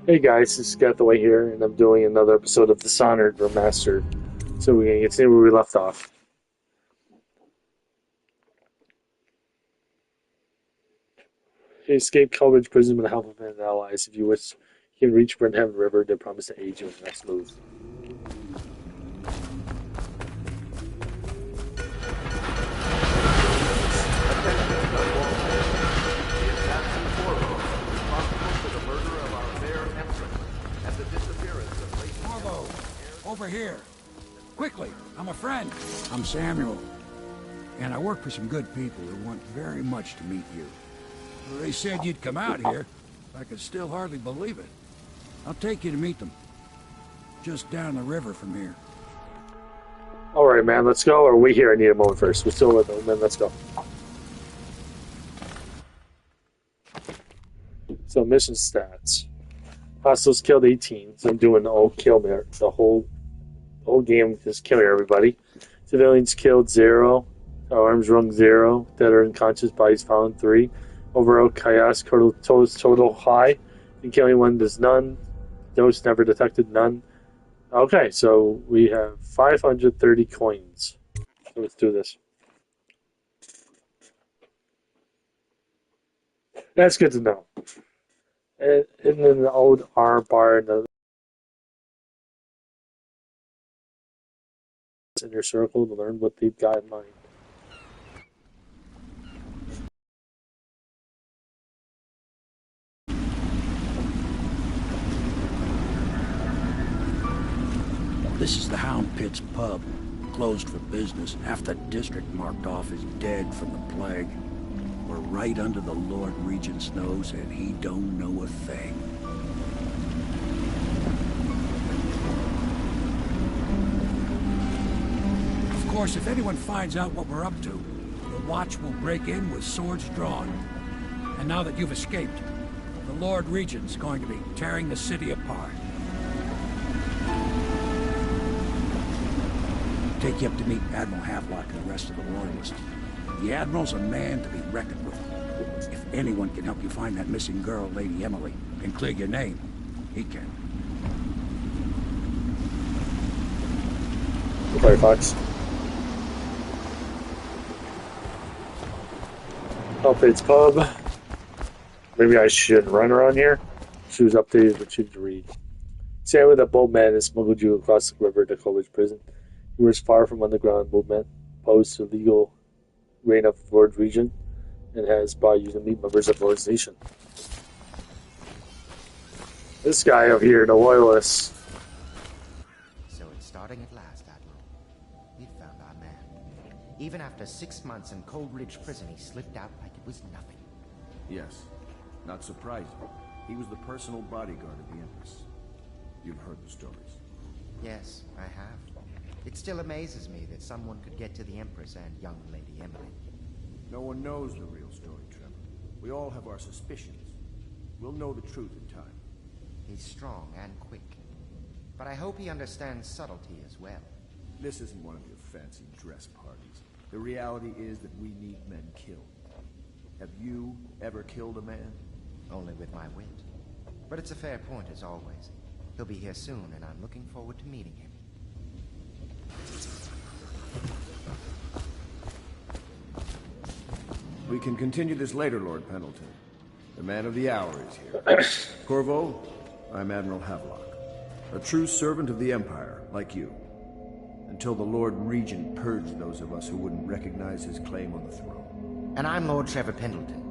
Hey guys, it's Way here, and I'm doing another episode of Dishonored Remastered. So we're gonna continue where we left off. He escaped Culbridge prison with the help of his allies. If you wish, you can reach Burnham River. They promise to aid you in the next move. Over here. Quickly, I'm a friend. I'm Samuel. And I work for some good people who want very much to meet you. They said you'd come out here. I could still hardly believe it. I'll take you to meet them. Just down the river from here. Alright, man, let's go. Or wait here, I need a moment first. We're still with them, man. Let's go. So, mission stats. Hostiles killed 18, so I'm doing the whole kill there. The whole game just killing everybody. Civilians killed 0. Arms rung 0. Dead or unconscious, bodies found 3. Overall chaos total high. And killing one does none. Dose never detected, none. Okay, so we have 530 coins. So let's do this. That's good to know. And then the old R bar in your circle to learn what they've got in mind. This is the Hound Pit's pub. Closed for business. Half the district marked off as dead from the plague. We're right under the Lord Regent's nose, and he don't know a thing. Of course, if anyone finds out what we're up to, the Watch will break in with swords drawn. And now that you've escaped, the Lord Regent's going to be tearing the city apart. Take you up to meet Admiral Havelock and the rest of the Loyalists. The Admiral's a man to be reckoned with. If anyone can help you find that missing girl, Lady Emily, and clear your name, he can. Sorry, Fox. Updates pub. Maybe I should run around here. She was updated, but she didn't read. Sam with a bold man has smuggled you across the river to Colbridge Prison. You were far from underground movement, opposed to legal reign of Lord Regent, and has brought you to meet members of Lord's Nation. This guy over here, the Loyalist. So it's starting at last, Admiral. We've found our man. Even after 6 months in Coldridge Prison, he slipped out like it was nothing. Yes. Not surprising. He was the personal bodyguard of the Empress. You've heard the stories. Yes, I have. It still amazes me that someone could get to the Empress and young Lady Emily. No one knows the real story, Trevor. We all have our suspicions. We'll know the truth in time. He's strong and quick. But I hope he understands subtlety as well. This isn't one of your fancy dress parties. The reality is that we need men killed. Have you ever killed a man? Only with my wit. But it's a fair point as always. He'll be here soon, and I'm looking forward to meeting him. We can continue this later, Lord Pendleton. The man of the hour is here. Corvo, I'm Admiral Havelock. A true servant of the Empire, like you. Until the Lord Regent purged those of us who wouldn't recognize his claim on the throne. And I'm Lord Trevor Pendleton.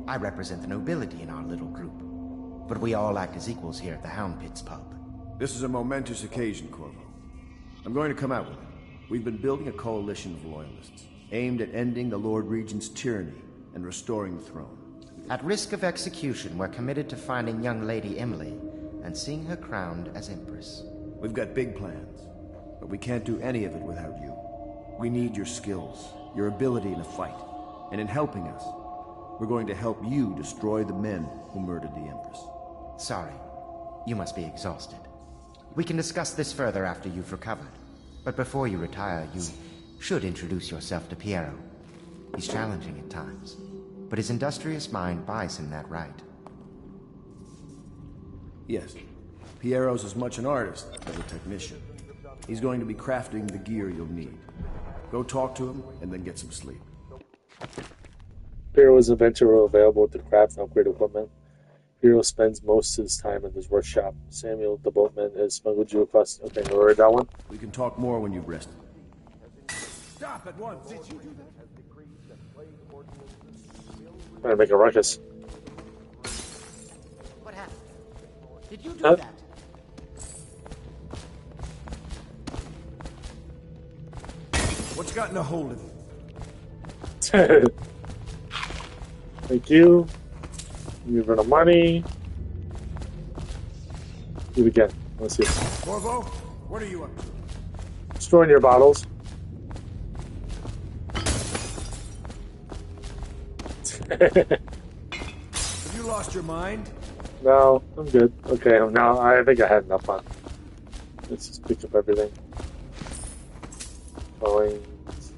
I represent the nobility in our little group. But we all act as equals here at the Hound Pit's pub. This is a momentous occasion, Corvo. I'm going to come out with it. We've been building a coalition of loyalists, aimed at ending the Lord Regent's tyranny and restoring the throne. At risk of execution, we're committed to finding young Lady Emily and seeing her crowned as Empress. We've got big plans, but we can't do any of it without you. We need your skills, your ability in a fight, and in helping us, we're going to help you destroy the men who murdered the Empress. Sorry, you must be exhausted. We can discuss this further after you've recovered. But before you retire, you should introduce yourself to Piero. He's challenging at times, but his industrious mind buys him that right. Yes. Piero's as much an artist as a technician. He's going to be crafting the gear you'll need. Go talk to him, and then get some sleep. Piero is an inventor available to craft and upgrade equipment. Piero spends most of his time in his workshop. Samuel, the boatman, has smuggled you across... Okay, no, read that one? We can talk more when you've rested. Stop at once! Did you do that? I'm gonna make a ruckus. What happened? Did you do Huh? that? What's gotten a hold of you? Thank you. You run of money. Do it again. Let's see. Corvo, what are you up to? Destroying your bottles. Have you lost your mind? No, I'm good. Okay, now I think I had enough fun. Let's just pick up everything. Coins.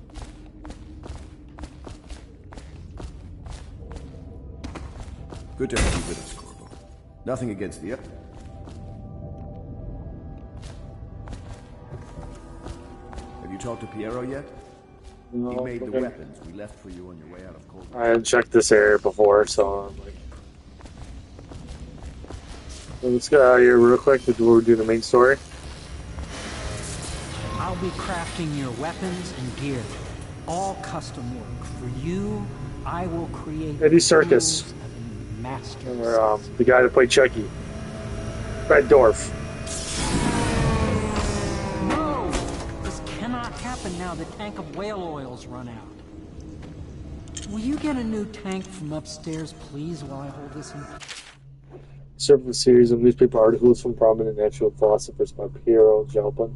Good to have you with us, Corvo. Nothing against the other. Have you talked to Piero yet? No, He made the okay. weapons we left for you on your way out of cold. I had checked this area before, so I'm like... So let's get out of here real quick before we do the main story. I'll be crafting your weapons and gear. All custom work. For you, I will create Eddie Serkis. tools of a master. Or, the guy that played Chucky. Red Dwarf. No! This cannot happen now. The tank of whale oil's run out. Will you get a new tank from upstairs, please, while I hold this in? Served a series of newspaper articles from prominent natural philosophers by Piero Jalpin.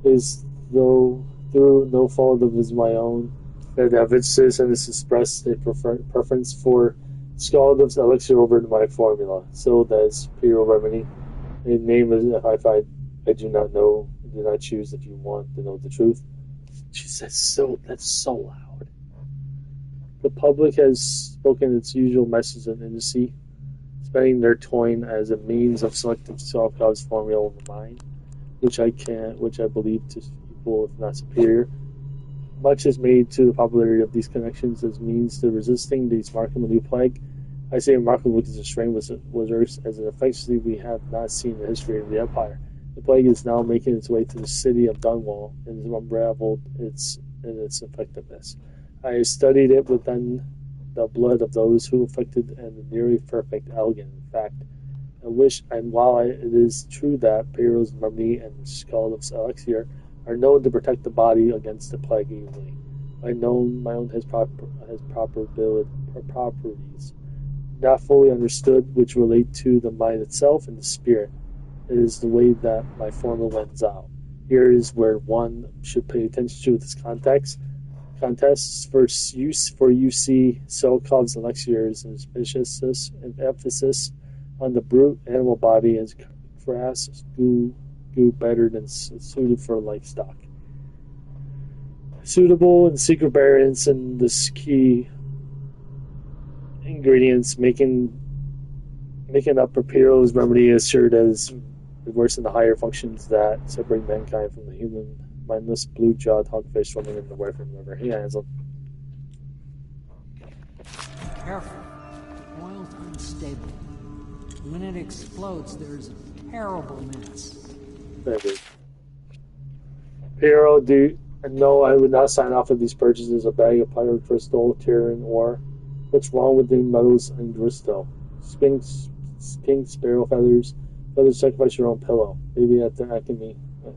Is though through no fault of his my own that Avicenna has expressed a preference for Scaldov's elixir over my formula. So does Piero Remedy. A name is I do not know, do not choose if you want to know the truth. She says so that's so loud. The public has spoken its usual message of industry, spending their coin as a means of selecting Solovyov's formula over mine, which I believe to equal, if not superior. Much is made to the popularity of these connections as means to resisting the remarkable new plague. I say remarkable because the strain was urged as an infectious we have not seen in the history of the Empire. The plague is now making its way to the city of Dunwall and has unraveled in its effectiveness. I have studied it within the blood of those who affected and the nearly perfect elegant. In fact, while it is true that Piero's remedy and Scaldov's elixir are known to protect the body against the plague evenly, my own has properties not fully understood which relate to the mind itself and the spirit. It is the way that my formula lends out. Here is where one should pay attention to this context. Contests for UC Solovyov's elixir is an emphasis on the brute animal body as crass goo better than suited for livestock. Suitable and secret variants and the key ingredients making up Piero's remedy assured as worse than the higher functions that separate mankind from the human mindless blue-jawed hogfish swimming in the Wyvern River. He has them. Careful. Oil's unstable. When it explodes, there's a terrible mess. Maybe. Piero, no, I would not sign off of these purchases. A bag of pirate crystal, Tyrian ore. What's wrong with the metals and gristo? Pink sparrow feathers sacrifice your own pillow. Maybe at the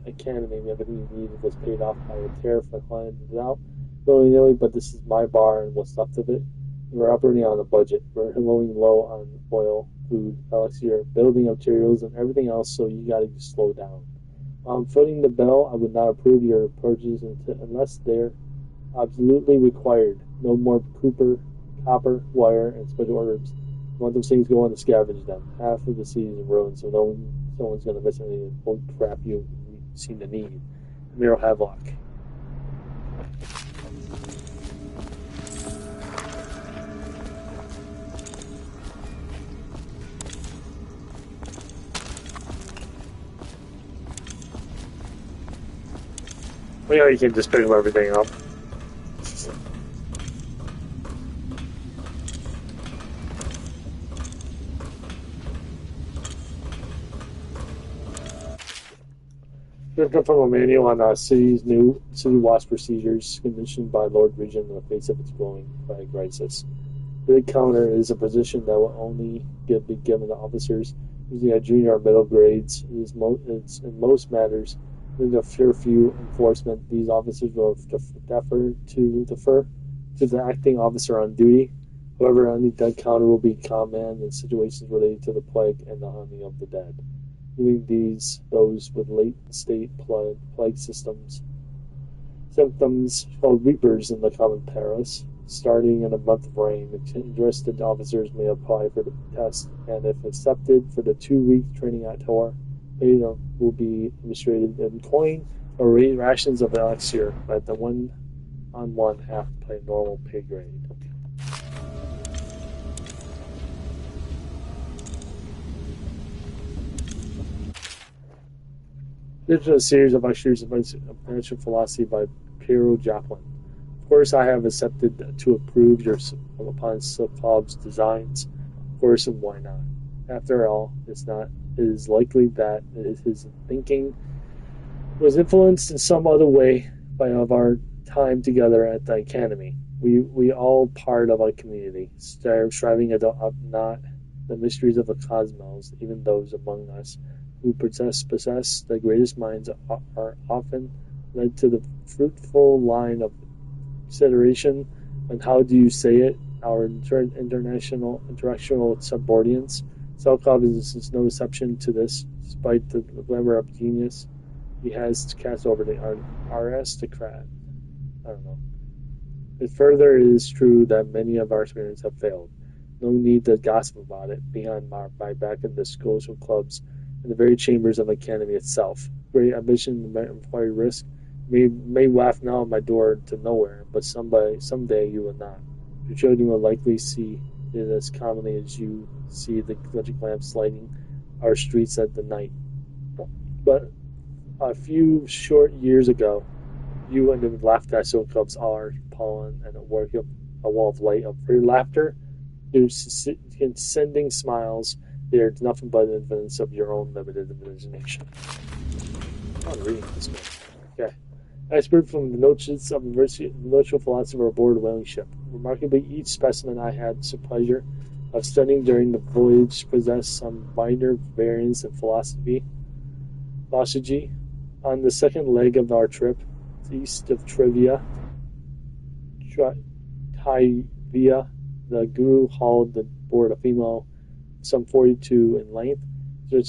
academy, everything you needed was paid off by a tariff I planned it out willy-nilly, but this is my bar and what's left of it. We're operating on a budget. We're going low on oil, food, elixir, building materials, and everything else, so you gotta slow down. While I'm footing the bill, I would not approve your purchases unless they're absolutely required. No more copper, wire, and special herbs. I want those things going to scavenge them. Half of the city is ruined, so no one's going to miss any of the old crap you seem to need. Admiral Havelock. You know, you can just pick everything up. From a manual on city's new city watch procedures, commissioned by Lord Regent in the face of its growing crisis. The counter is a position that will only be given to officers using a junior or middle grades. It's in most matters, in the few enforcement, these officers will defer to the acting officer on duty. However, any dead counter will be command in situations related to the plague and the hunting of the dead, including those with late-state plague symptoms called reapers in the common Paris. Starting in a month of rain, interested officers may apply for the test, and if accepted for the 2-week training at tour, they will be administered in coin or rations of elixir at the 1-on-1 half play normal pay grade. This is a series of lectures of financial philosophy by Piero Joplin. Of course, I have accepted to approve upon Sokol's designs. Of course, and why not? After all, it is likely that his thinking was influenced in some other way by our time together at the academy. We all part of a community, striving at not the mysteries of the cosmos. Even those among us who possess the greatest minds are often led to the fruitful line of consideration on how do you say it, our intellectual subordinates. Sokov is no exception to this, despite the glamour of genius he has cast over the aristocrat. I don't know. But further, it is true that many of our experiments have failed. No need to gossip about it, beyond my back in the social clubs and the very chambers of the academy itself. Great ambition and employee risk may waft now at my door to nowhere, but someday you will not. Your children will likely see it as commonly as you see the electric lamps lighting our streets at the night. But a few short years ago, you and the laughed at Sokol's are pollen and a wall of light of your laughter. You're sending smiles. There's nothing but evidence of your own limited imagination. I'm reading this one. Okay. Expert from the notes of the intellectual philosopher aboard a whaling ship. Remarkably, each specimen I had the pleasure of studying during the voyage possessed some minor variance in philosophy. On the second leg of our trip, east of Trivia, the Guru hauled aboard a female, some 42 in length.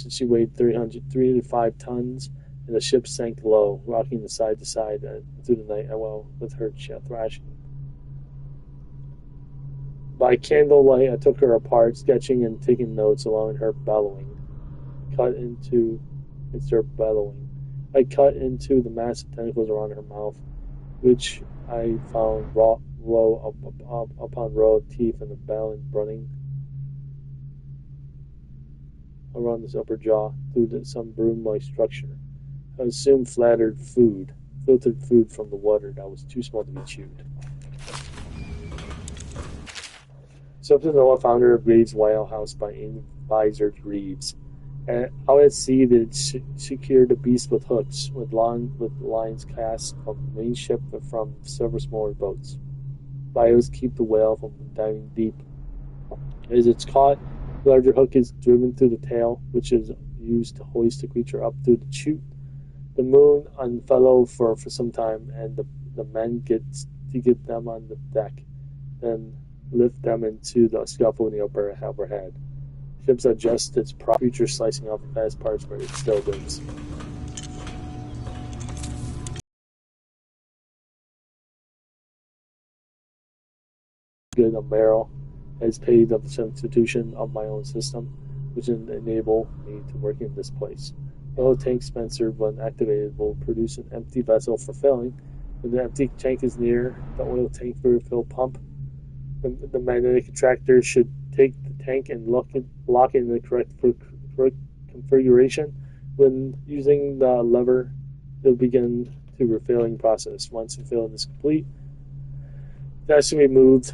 She weighed 305 tons, and the ship sank low, rocking side to side through the night, with her thrashing. By candlelight, I took her apart, sketching and taking notes, allowing her bellowing. I cut into the massive tentacles around her mouth, which I found row upon row of teeth and a balance running around this upper jaw through some broom-like structure. I assumed filtered food from the water that was too small to be chewed. Something Noah, founder of Graves Whale House by Advisor Reeves. Out at sea, they secured the beast with hooks, with lines cast from the main ship and from several smaller boats. Bios keep the whale from diving deep. As it's caught, the larger hook is driven through the tail, which is used to hoist the creature up through the chute. The moon unfurled for some time, and the men get them on the deck, then lift them into the scuffle in the upper overhead. Ships adjust its creature slicing off the fast parts where it still lives. Good Merrill has paid the substitution of my own system, which enable me to work in this place. The oil tank dispenser, when activated, will produce an empty vessel for filling. When the empty tank is near the oil tank refill pump, the magnetic attractor should take the tank and lock it in the correct configuration. When using the lever, it will begin to refilling process. Once refilling is complete, that should be moved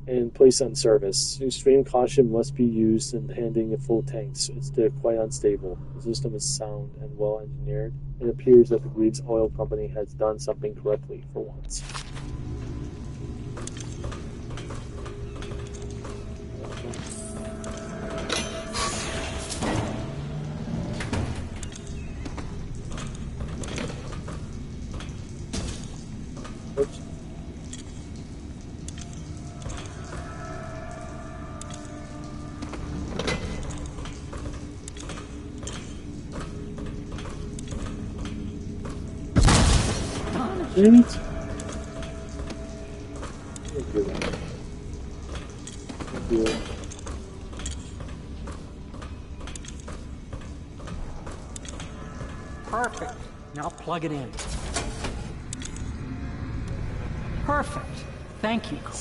and placed on service. Extreme caution must be used in handling the full tanks, as they're quite unstable. The system is sound and well engineered. It appears that the Greaves Oil Company has done something correctly for once. Oops. Dang it. Thank you. Thank you. Perfect. Now plug it in. Perfect. Thank you, Cole.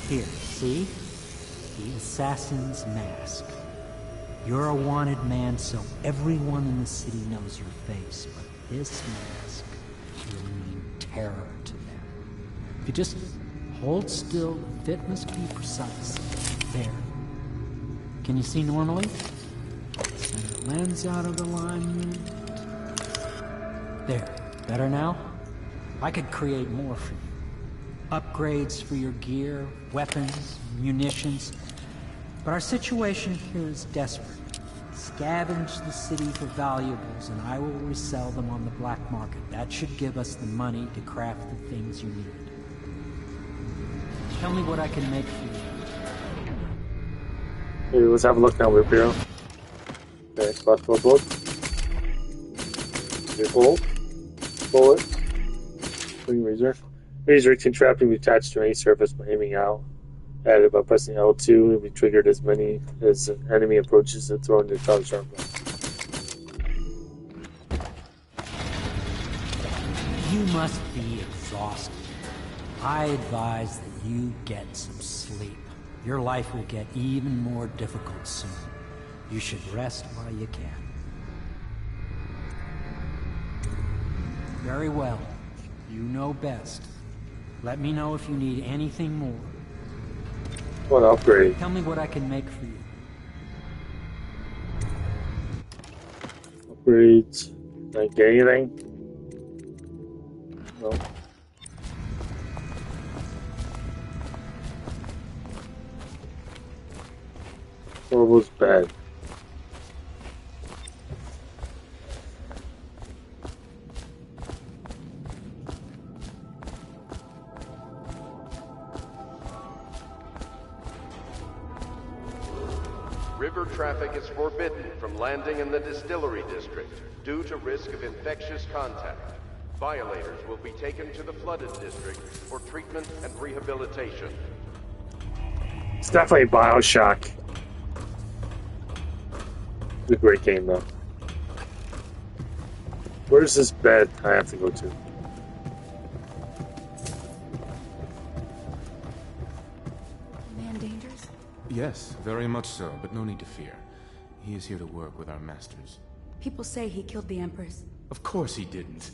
Here, see? The assassin's mask. You're a wanted man, so everyone in the city knows your face, but this mask will mean terror to them. If you just hold still, the fit must be precise. There. Can you see normally? Center lens out of alignment. There. Better now? I could create more for you. Upgrades for your gear, weapons, munitions. But our situation here is desperate. Scavenge the city for valuables, and I will resell them on the black market. That should give us the money to craft the things you need. Tell me what I can make for you. Hey, let's have a look now, Ripio. Okay, crossbow bolt. Okay, hold. Pull it. Spring razor. Razor can trap and be attached to any surface by aiming out. Added by pressing L2, it will be triggered as many as an enemy approaches and throwing their charge arm. You must be exhausted. I advise that you get some sleep. Your life will get even more difficult soon. You should rest while you can. Very well. You know best. Let me know if you need anything more. What upgrade? Tell me what I can make for you. Upgrades. Did I get anything? No. Horrible's bad. River traffic is forbidden from landing in the distillery district due to risk of infectious contact. Violators will be taken to the flooded district for treatment and rehabilitation. It's definitely BioShock. It's a great game, though. Where's this bed I have to go to? Man dangerous? Yes, very much so, but no need to fear. He is here to work with our masters. People say he killed the Empress. Of course he didn't.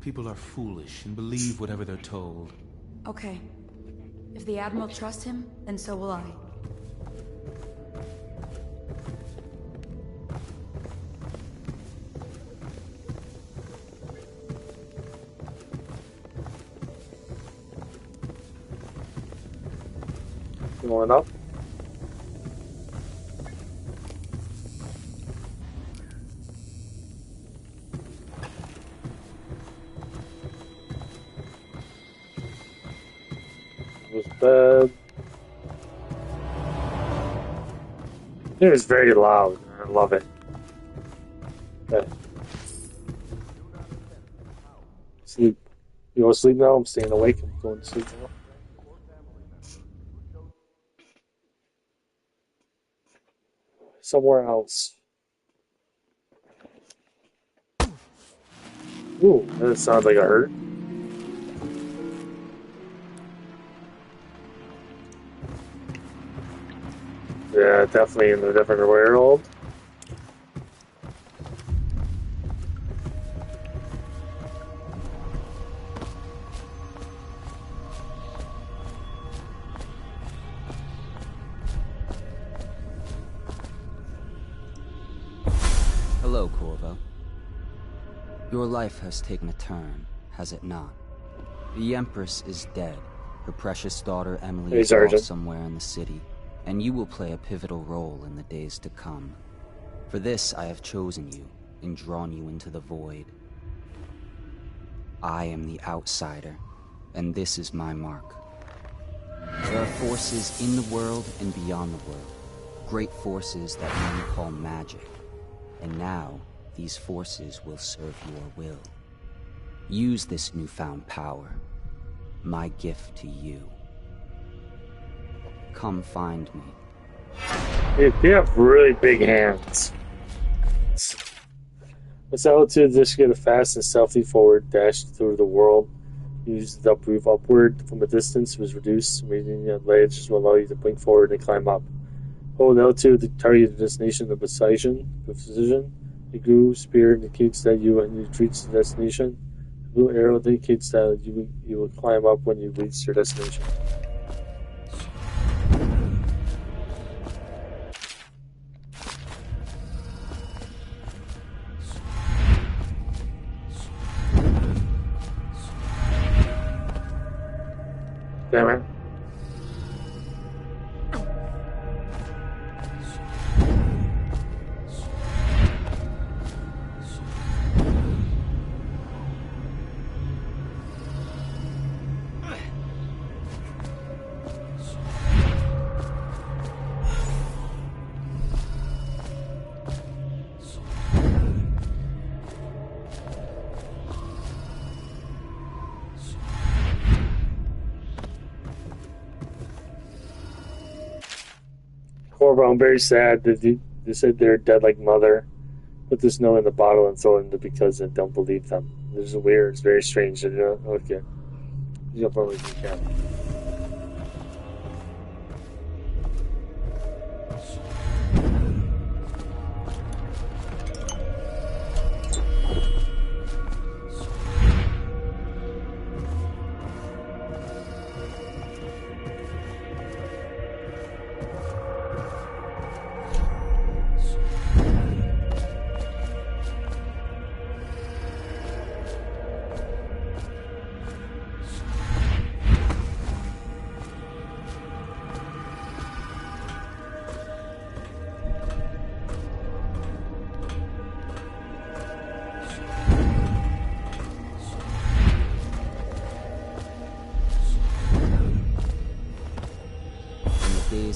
People are foolish and believe whatever they're told. Okay. If the Admiral trusts him, then so will I. Going up? Was bad. It was very loud. I love it. Okay. Sleep. You want to sleep now? I'm staying awake. I'm going to sleep now. Somewhere else. Ooh, that sounds like a hurt. Yeah, definitely in a different world. Hello, Corvo. Your life has taken a turn, has it not? The Empress is dead. Her precious daughter Emily is off somewhere in the city, and you will play a pivotal role in the days to come. For this, I have chosen you and drawn you into the void. I am the outsider, and this is my mark. There are forces in the world and beyond the world, great forces that men call magic. And now, these forces will serve your will. Use this newfound power, my gift to you. Come find me. They have really big hands. With altitude, this get a fast and stealthy forward dash through the world. Use the move upward from a distance was reduced. Meeting the ledge will allow you to blink forward and climb up. Hold L2 to target the destination of precision. The blue spear indicates that you reach the destination. The blue arrow indicates that you will climb up when you reach your destination. Damn it. Corvo, I'm very sad that they said they're dead like mother. Put this note in the bottle and throw it in the because I don't believe them. This is weird. It's very strange. Okay. You'll probably be careful.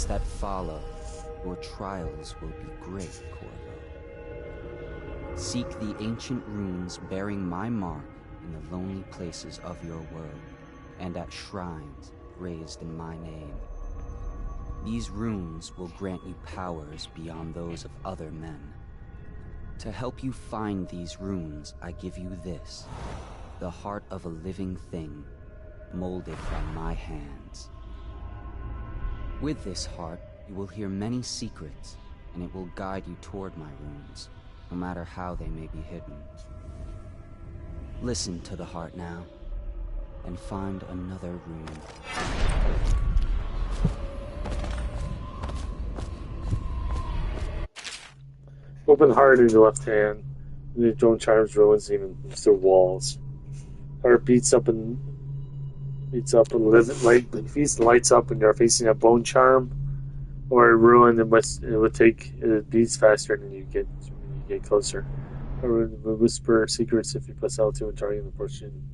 That follow, your trials will be great, Corvo. Seek the ancient runes bearing my mark in the lonely places of your world, and at shrines raised in my name. These runes will grant you powers beyond those of other men. To help you find these runes, I give you this, the heart of a living thing, molded from my hands. With this heart, you will hear many secrets, and it will guide you toward my runes, no matter how they may be hidden. Listen to the heart now, and find another rune. Open heart in your left hand. The drone charms ruins even through walls. Heart beats up and lights up when you're facing a bone charm or a ruin. It beats faster than you get closer. A ruin will whisper secrets if you press L2 and target the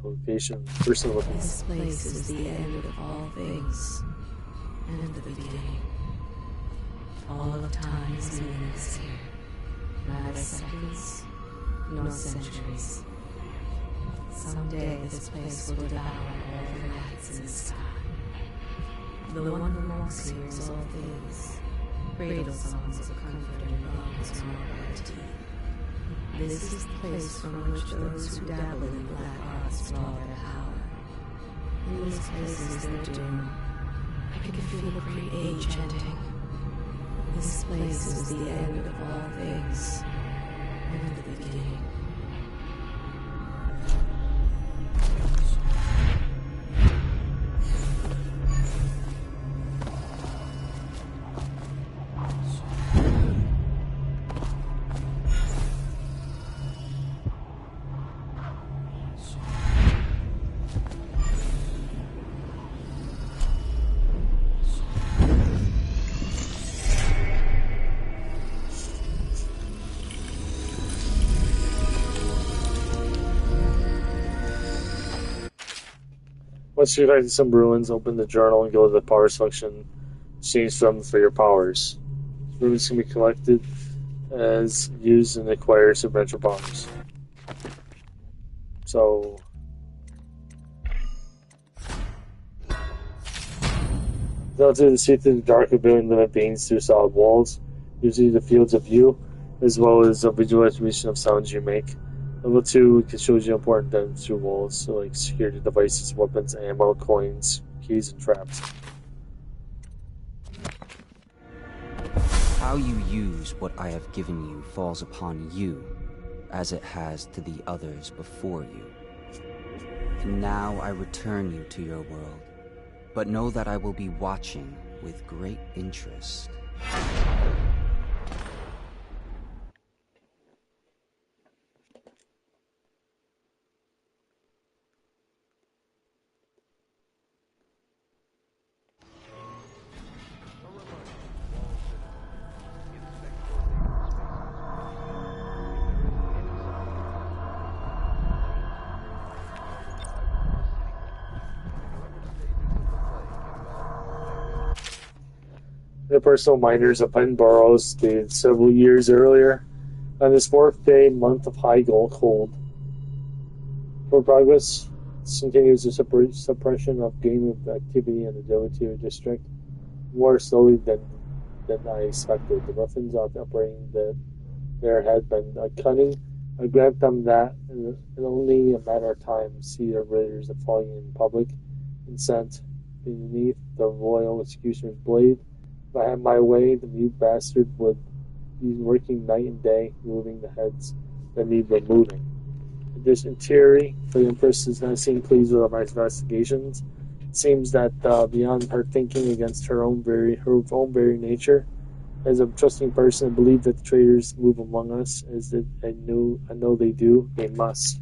location. This place is the end of all things, and the beginning. All of time is meaningless here. Neither seconds, nor centuries. Someday this place will devour all the lights in the sky. The one who walks here is all things. Cradle songs of comfort and bones marble tea. This is the place from which those who dabble in black arts draw their power. In this place is their doom. I can feel a great age ending. This place is the end of all things, and the beginning. Once you've collected some ruins, open the journal and go to the power section. Exchange them for your powers. Ruins can be collected as used and acquire supernatural powers. So, relative to see through the dark of billion living beings through solid walls, usually the fields of view, as well as the visual attribution of sounds you make. Level 2 shows you important things through walls, so like security devices, weapons, ammo, coins, keys, and traps. How you use what I have given you falls upon you, as it has to the others before you. And now I return you to your world, but know that I will be watching with great interest. The personal miners of Edinburgh stated several years earlier, on this fourth day, month of high cold. For progress, continues the suppression of game activity in the Delaware district more slowly than I expected. The ruffians operating there had been cunning. I grant them that, in only a matter of time, see their raiders falling in public consent beneath the royal executioner's blade. If I had my way, the mute bastard would be working night and day, moving the heads that need removing. In theory, the Empress does not seem pleased with my investigations. It seems that beyond her thinking against her own very nature, as a trusting person, I believe that the traitors move among us, as that I know they do. They must.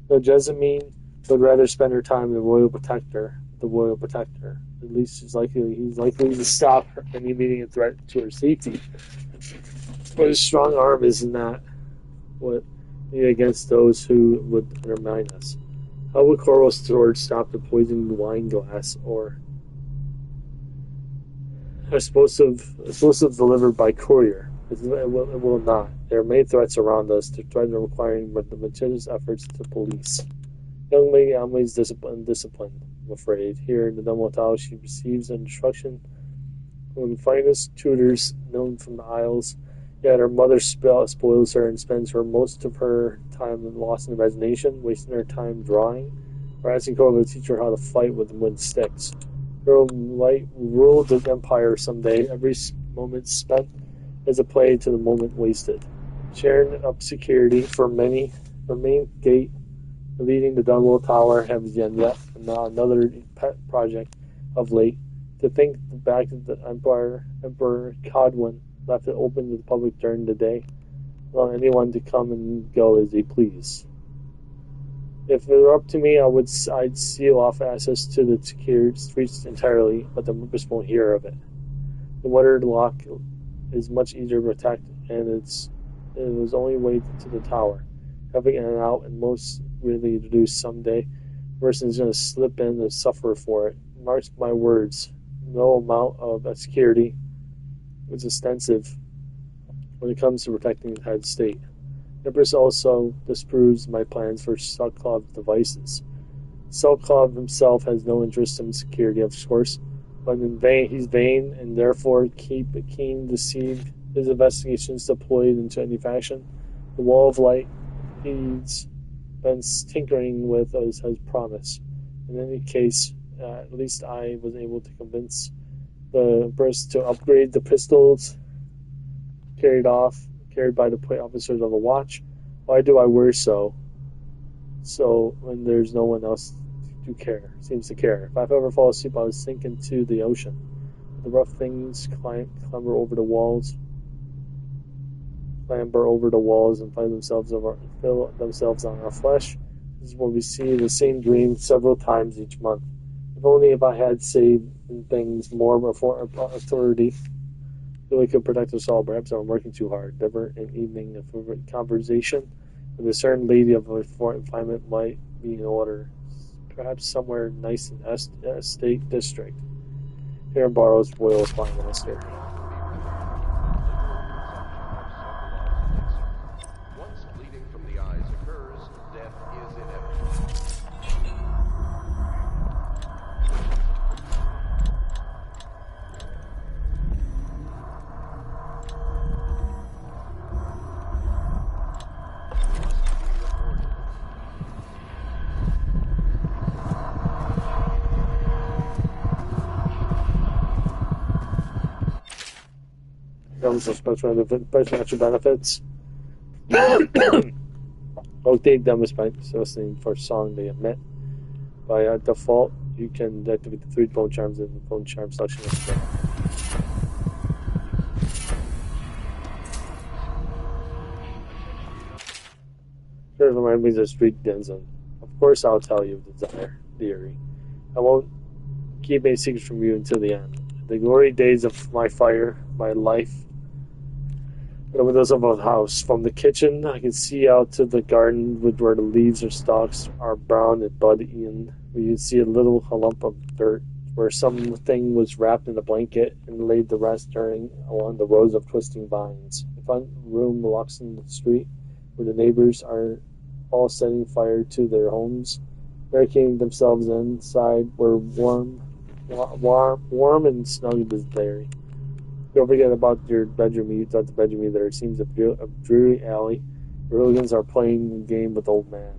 No, Jessamine would rather spend her time with the royal protector. At least he's likely to stop her any immediate threat to her safety. But his strong arm is not what against those who would undermine us. How would Corvo's sword stop the poisoned wine glass or explosive delivered by courier? It will not. There are many threats around us to threaten requiring the meticulous efforts to police. Young Lady Emily is disciplined, I'm afraid. Here in the Dumble Tower, she receives instruction from the finest tutors known from the Isles. Yet her mother spoils her and spends most of her time lost in imagination, wasting her time drawing, or asking Corvo to teach her how to fight with wooden sticks. Her light ruled the empire someday. Every moment spent is a play to the moment wasted. Sharing up security for main gate leading the Dunwell Tower has yet another pet project of late. To think back to the Emperor Codwin left it open to the public during the day, allowing anyone to come and go as they please. If it were up to me, I'd seal off access to the secured streets entirely, but the Memphis won't hear of it. The water lock is much easier to protect, and it was only way to the tower. Coming in and out, and most really reduced someday. The person is going to slip in and suffer for it. Mark my words. No amount of security is extensive when it comes to protecting the head state. Empress also disproves my plans for Selkov devices. Selkov himself has no interest in security, of course, but he's vain and therefore keen to see his investigations deployed into any fashion. The wall of light he's been tinkering with as promised. In any case, at least I was able to convince the Empress to upgrade the pistols carried by the officers of the watch. Why do I worry so when there's no one else seems to care? If I ever fall asleep, I would sink into the ocean. The rough things clamber over the walls and find themselves on our flesh. This is where we see the same dream several times each month. If I had said things more authority, so we could protect us all. Perhaps I'm working too hard. Never an evening of conversation with a certain lady of refinement might be in order. Perhaps somewhere nice in Estate District. Aaron borrows Royal's Fine Minister. Once bleeding from the eyes occurs, death is inevitable. Comes with special benefits. Rotate them by listening for a song they emit. By default, you can activate the 3 bone charms in the bone charm selection list. Here's remind me of Street Denson. Of course, I'll tell you the theory. I won't keep any secrets from you until the end. The glory days of my fire, my life. The windows of a house. From the kitchen, I can see out to the garden where the leaves or stalks are brown and buddy, and we can see a little lump of dirt where something was wrapped in a blanket and laid the rest turning along the rows of twisting vines. The front room looks in the street, where the neighbors are all setting fire to their homes, barricading themselves inside where warm and snug is there. Don't forget about your bedroom. You thought the bedroom either. It seems a dreary alley. The hooligans are playing a game with old man.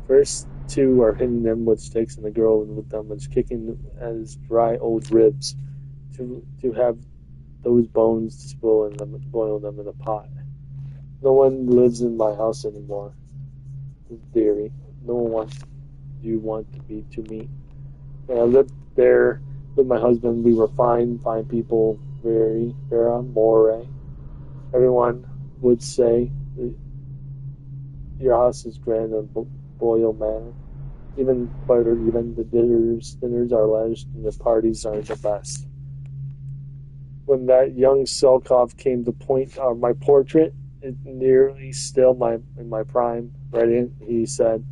First 2 are hitting them with sticks, and the girl with them is kicking at his dry old ribs to have those bones to boil them in a pot. No one lives in my house anymore. In theory, no one you want to meet. When I lived there with my husband, we were fine people. Vera More. Everyone would say your house is grand and Boyle Manor. Even the dinners are lavish and the parties are the best. When that young Selkov came to point out my portrait, it nearly still in my prime, radiant, he said,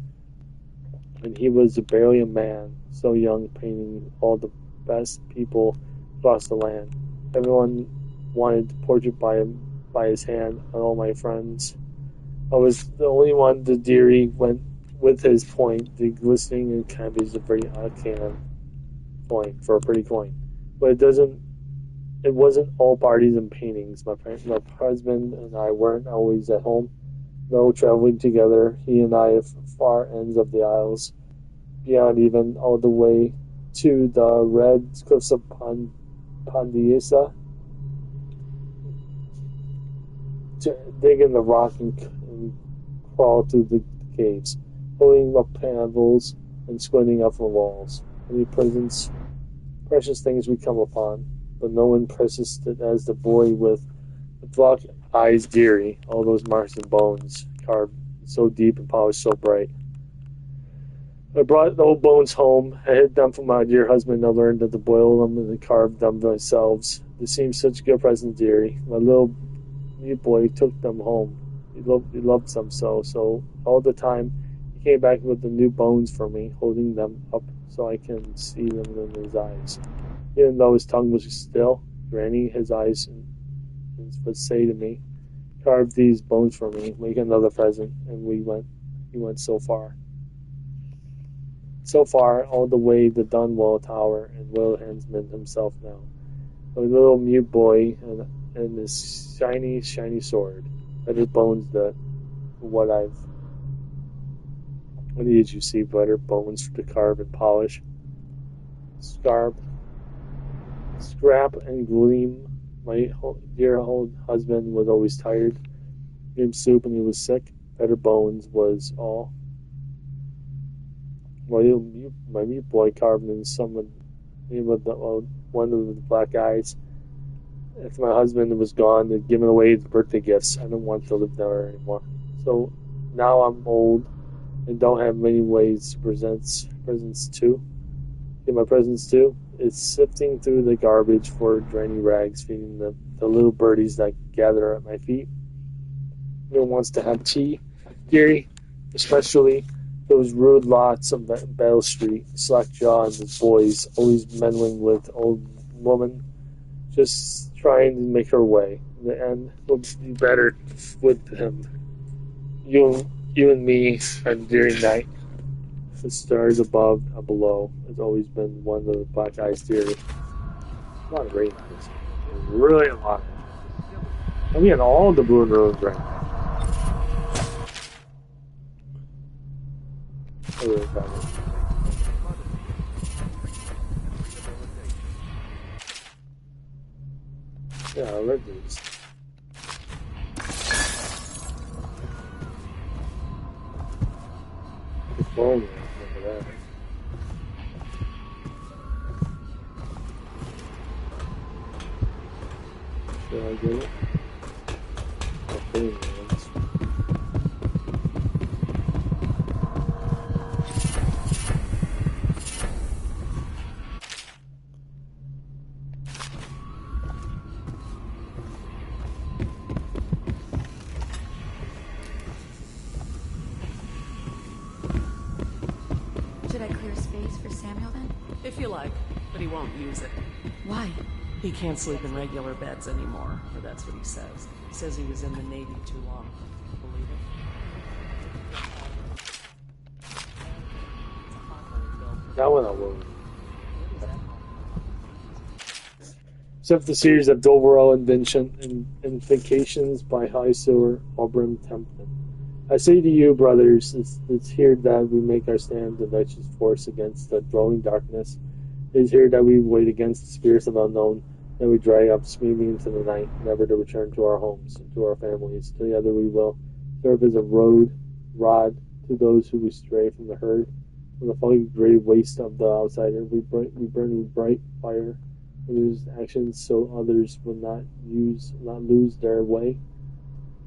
and he was barely a man, so young, painting all the best people across the land. Everyone wanted the portrait by his hand, and all my friends. I was the only one. The dearie went with his point. The glistening and canvas is a pretty arcane coin for a pretty coin, but it wasn't all parties and paintings. My husband and I weren't always at home. No traveling together. He and I at far ends of the isles, beyond even all the way to the red cliffs of Pondiesa, to dig in the rock and crawl through the caves, pulling up panels and squinting up the walls. Any precious things we come upon, but no one precious as the boy with the black eyes dearie, all those marks and bones carved so deep and polished so bright. I brought the old bones home. I hid them from my dear husband. I learned to boil them and carve them themselves. They seemed such a good present, dearie. My little new boy took them home. He loved them so. So all the time, he came back with the new bones for me, holding them up so I can see them in his eyes. Even though his tongue was still, Granny, his eyes would say to me, "Carve these bones for me. Make another present." And he went so far. So far, all the way to Dunwall Tower, and Will Hansman himself now. A little mute boy and his shiny, shiny sword. Better bones than what did you see? Better bones to carve and polish. Scrap and gleam. My dear old husband was always tired. Gave him soup and he was sick. Better bones was all. My mute boy carved in someone with one of the black eyes. If my husband was gone, they'd given away the birthday gifts. I don't want to live there anymore. So now I'm old and don't have many ways to presents to. Get my presents too. It's sifting through the garbage for drainy rags, feeding the little birdies that gather at my feet. No one wants to have tea, dearie, especially those rude lots of Battle Street, Slackjaw and his boys, always meddling with old woman, just trying to make her way. In the end will be better with him. You and me are during night. The stars above and below has always been one of the Black Eyes theory. A lot of rain on this. Really a lot. I'm getting all the blue roads right now. I really got it. Yeah, I read these. It's lonely, look at that. Should I get it? Okay, man. Should I clear space for Samuel then? If you like, but he won't use it. Why? He can't sleep in regular beds anymore, or that's what he says. He says he was in the Navy too long. Believe it? That one I will. Except for the series of overall inventions by High Sewer Auburn Templeton. I say to you, brothers, it's here that we make our stand, the righteous force against the dwelling darkness. It is here that we wait against the spirits of unknown, that we drag up screaming into the night, never to return to our homes and to our families. Together we will serve as a rod to those who stray from the herd. From the foggy gray waste of the outsider, we burn with bright fire with actions, so others will not lose their way.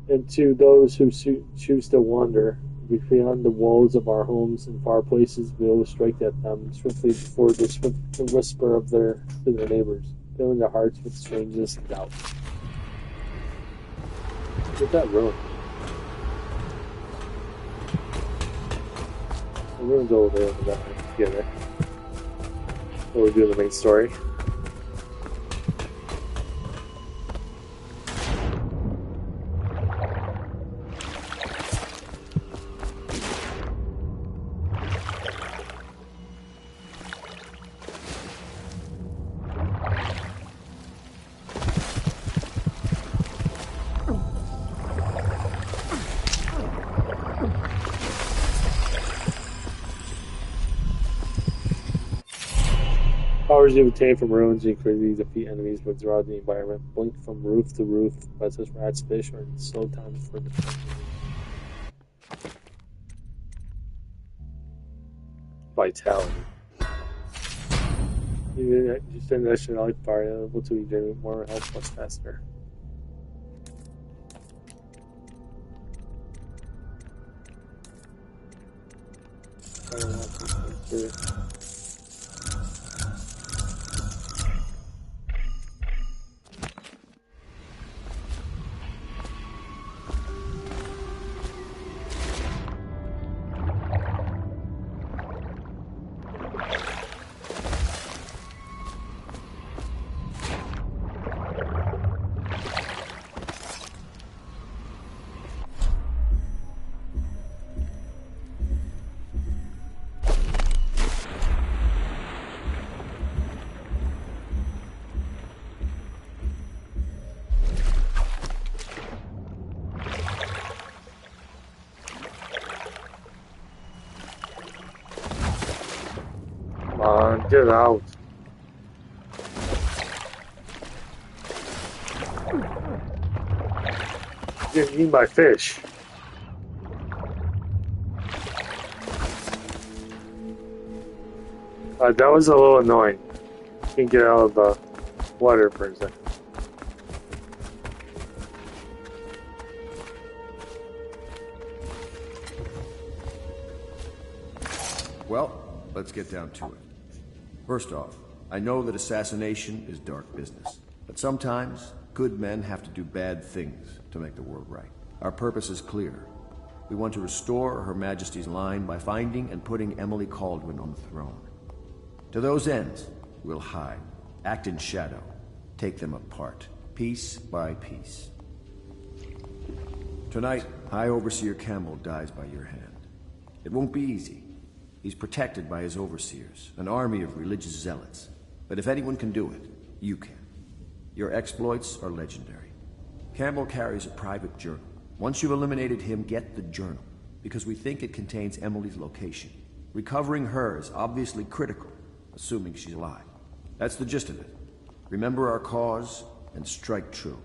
And to those who choose to wander beyond the walls of our homes and far places, we will strike at them swiftly before the whisper of to their neighbors, filling their hearts with strangeness and doubt. Get that ruined. The ruin's over there with that together. Or we're doing the main story. Powers you obtain from ruins, you quickly defeat enemies withdraw the environment, blink from roof to roof, by such rats, fish, or in slow times for the vitality. You send that shit out fire, able to generate more health plus faster. I don't want to get out. Getting eaten by fish. That was a little annoying. Can't get out of the water for a second. Well, let's get down to it. First off, I know that assassination is dark business, but sometimes good men have to do bad things to make the world right. Our purpose is clear. We want to restore Her Majesty's line by finding and putting Emily Kaldwin on the throne. To those ends, we'll hide, act in shadow, take them apart, piece by piece. Tonight, High Overseer Campbell dies by your hand. It won't be easy. He's protected by his overseers, an army of religious zealots. But if anyone can do it, you can. Your exploits are legendary. Campbell carries a private journal. Once you've eliminated him, get the journal, because we think it contains Emily's location. Recovering her is obviously critical, assuming she's alive. That's the gist of it. Remember our cause, and strike true.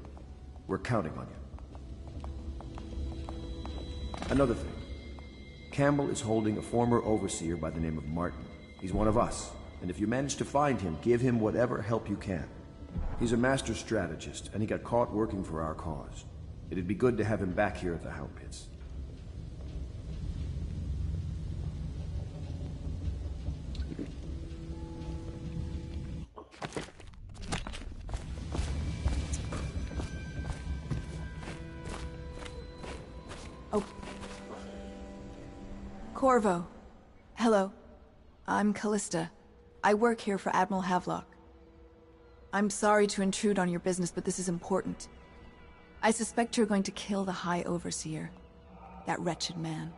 We're counting on you. Another thing. Campbell is holding a former overseer by the name of Martin. He's one of us, and if you manage to find him, give him whatever help you can. He's a master strategist, and he got caught working for our cause. It'd be good to have him back here at the Hound Pits. Oh. Corvo. Hello. I'm Callista. I work here for Admiral Havelock. I'm sorry to intrude on your business, but this is important. I suspect you're going to kill the High Overseer. That wretched man.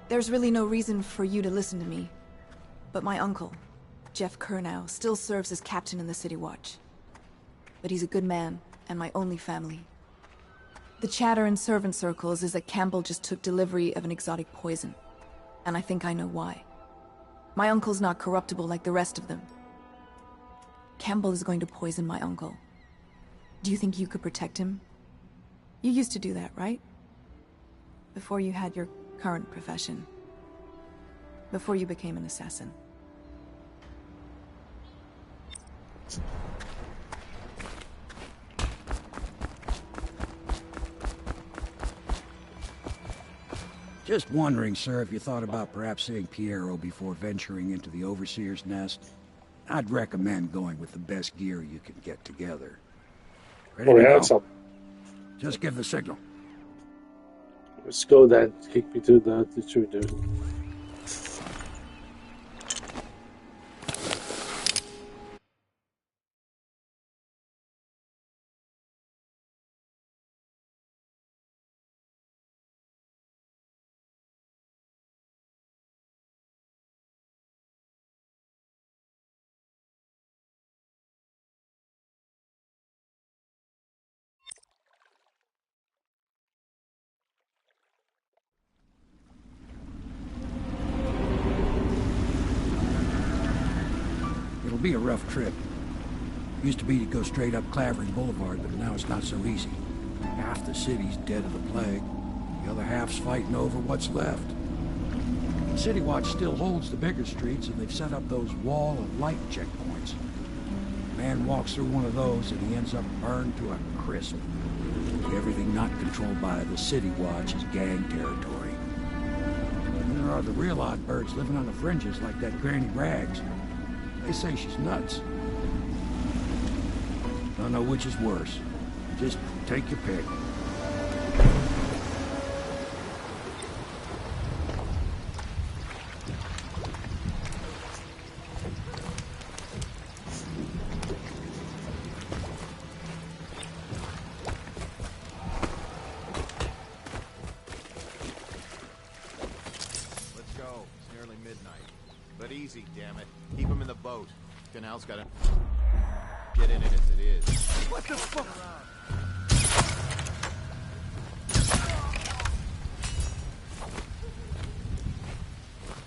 There's really no reason for you to listen to me. But my uncle, Jeff Kernow, still serves as captain in the City Watch. But he's a good man, and my only family. The chatter in servant circles is that Campbell just took delivery of an exotic poison. And I think I know why. My uncle's not corruptible like the rest of them. Campbell is going to poison my uncle. Do you think you could protect him? You used to do that, right? Before you had your current profession. Before you became an assassin. Just wondering, sir, if you thought about perhaps seeing Piero before venturing into the Overseer's nest. I'd recommend going with the best gear you can get together. Ready Oh, to we go? have some. Just give the signal. Let's go then. Kick me to the distributor. It'll be a rough trip. Used to be to go straight up Clavering Boulevard, but now it's not so easy. Half the city's dead of the plague. The other half's fighting over what's left. The City Watch still holds the bigger streets, and they've set up those wall of light checkpoints. A man walks through one of those, and he ends up burned to a crisp. Everything not controlled by the City Watch is gang territory. And there are the real odd birds living on the fringes, like that Granny Rags. They say she's nuts. Don't know which is worse. Just take your pick. Let's go. It's nearly midnight. But easy, damn it. Keep him in the boat. Canal's gotta get in it as it is. What the fuck?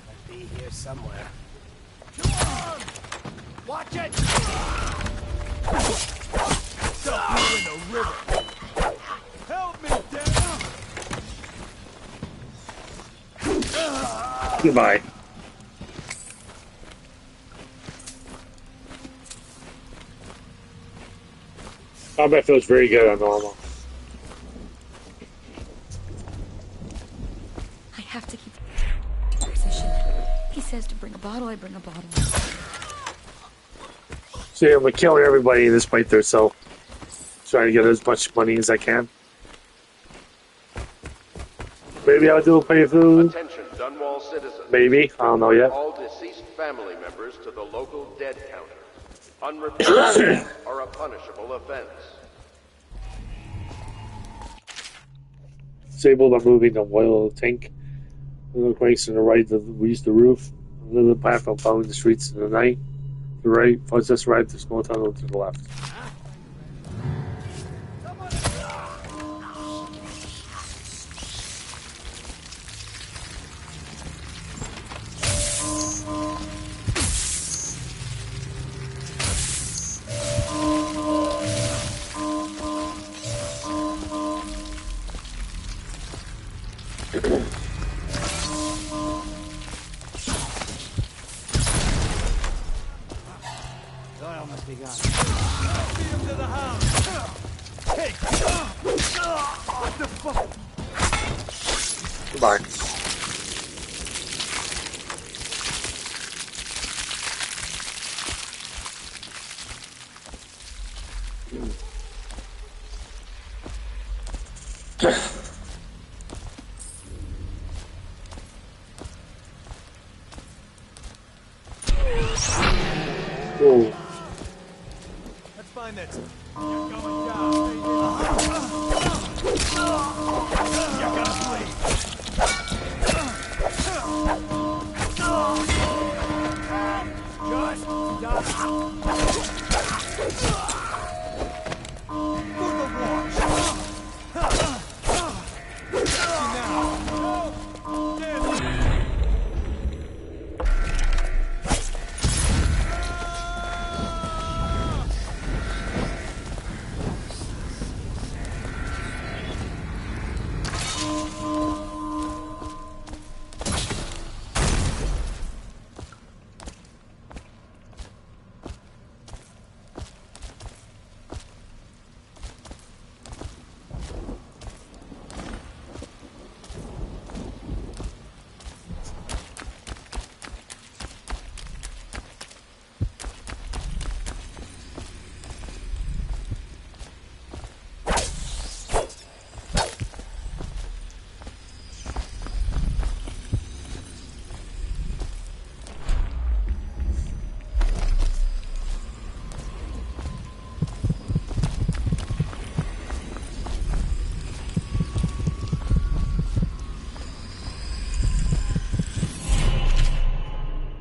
I'll be here somewhere. Come on! Watch it! Dump you in the river. Help me, damn it! Goodbye. Combat feels very good on normal. I have to keep position. He says to bring a bottle, I bring a bottle. So yeah, I'm killing everybody in this fight there, so trying to get as much money as I can. Maybe I'll do a playthrough. Attention, Dunwall citizens. Maybe. I don't know yet. All deceased family members to the local dead counter. Unreported deaths are a punishable offense. Disable the moving the oil tank. Little cranks to the right to reach the roof. A little platform following the streets in the night. To the right, just right, the small tunnel to the left. Doyle must be gone. Goodbye. Whoa. Let's find that. You're going down. You're gonna bleed. Just die. For the wash. Now.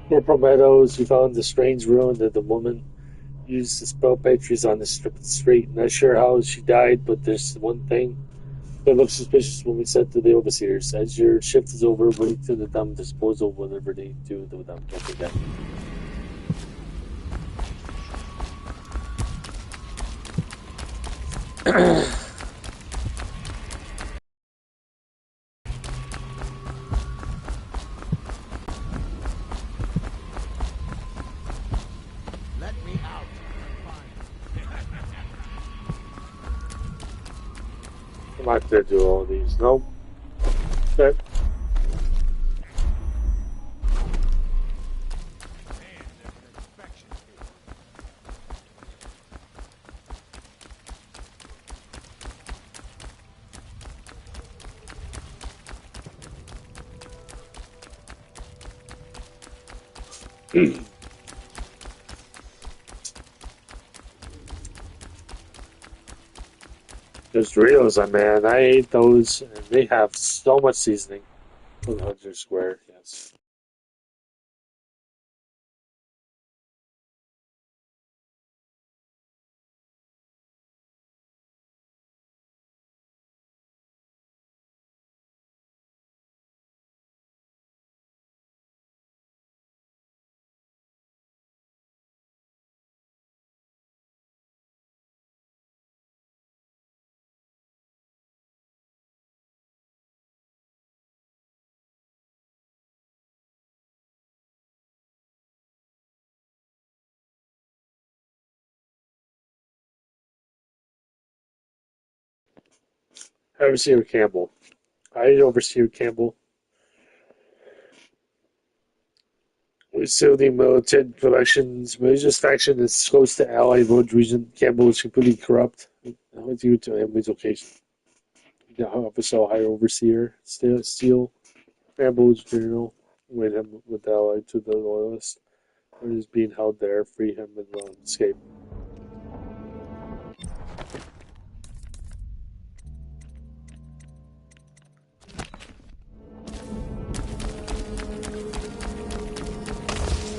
Corporal Meadows, you found the strange ruin that the woman used to spell pastries on the street. Not sure how she died, but there's one thing that looks suspicious when we said to the overseers. As your shift is over, wait to the dump disposal, whatever they do to them. Don't forget. Let me out. I'm not going to do all these. Nope. Okay. Those Doritos, man, I ate those, and they have so much seasoning. 100 square, yes. Overseer Campbell. I Overseer Campbell. We still the militant collections. Malicious faction is close to Allied Road region. Campbell is completely corrupt. I went to Emily's location. the official High Overseer, steal Campbell's journal, wait him with the ally to the Loyalists. When he's being held there, free him and run, escape.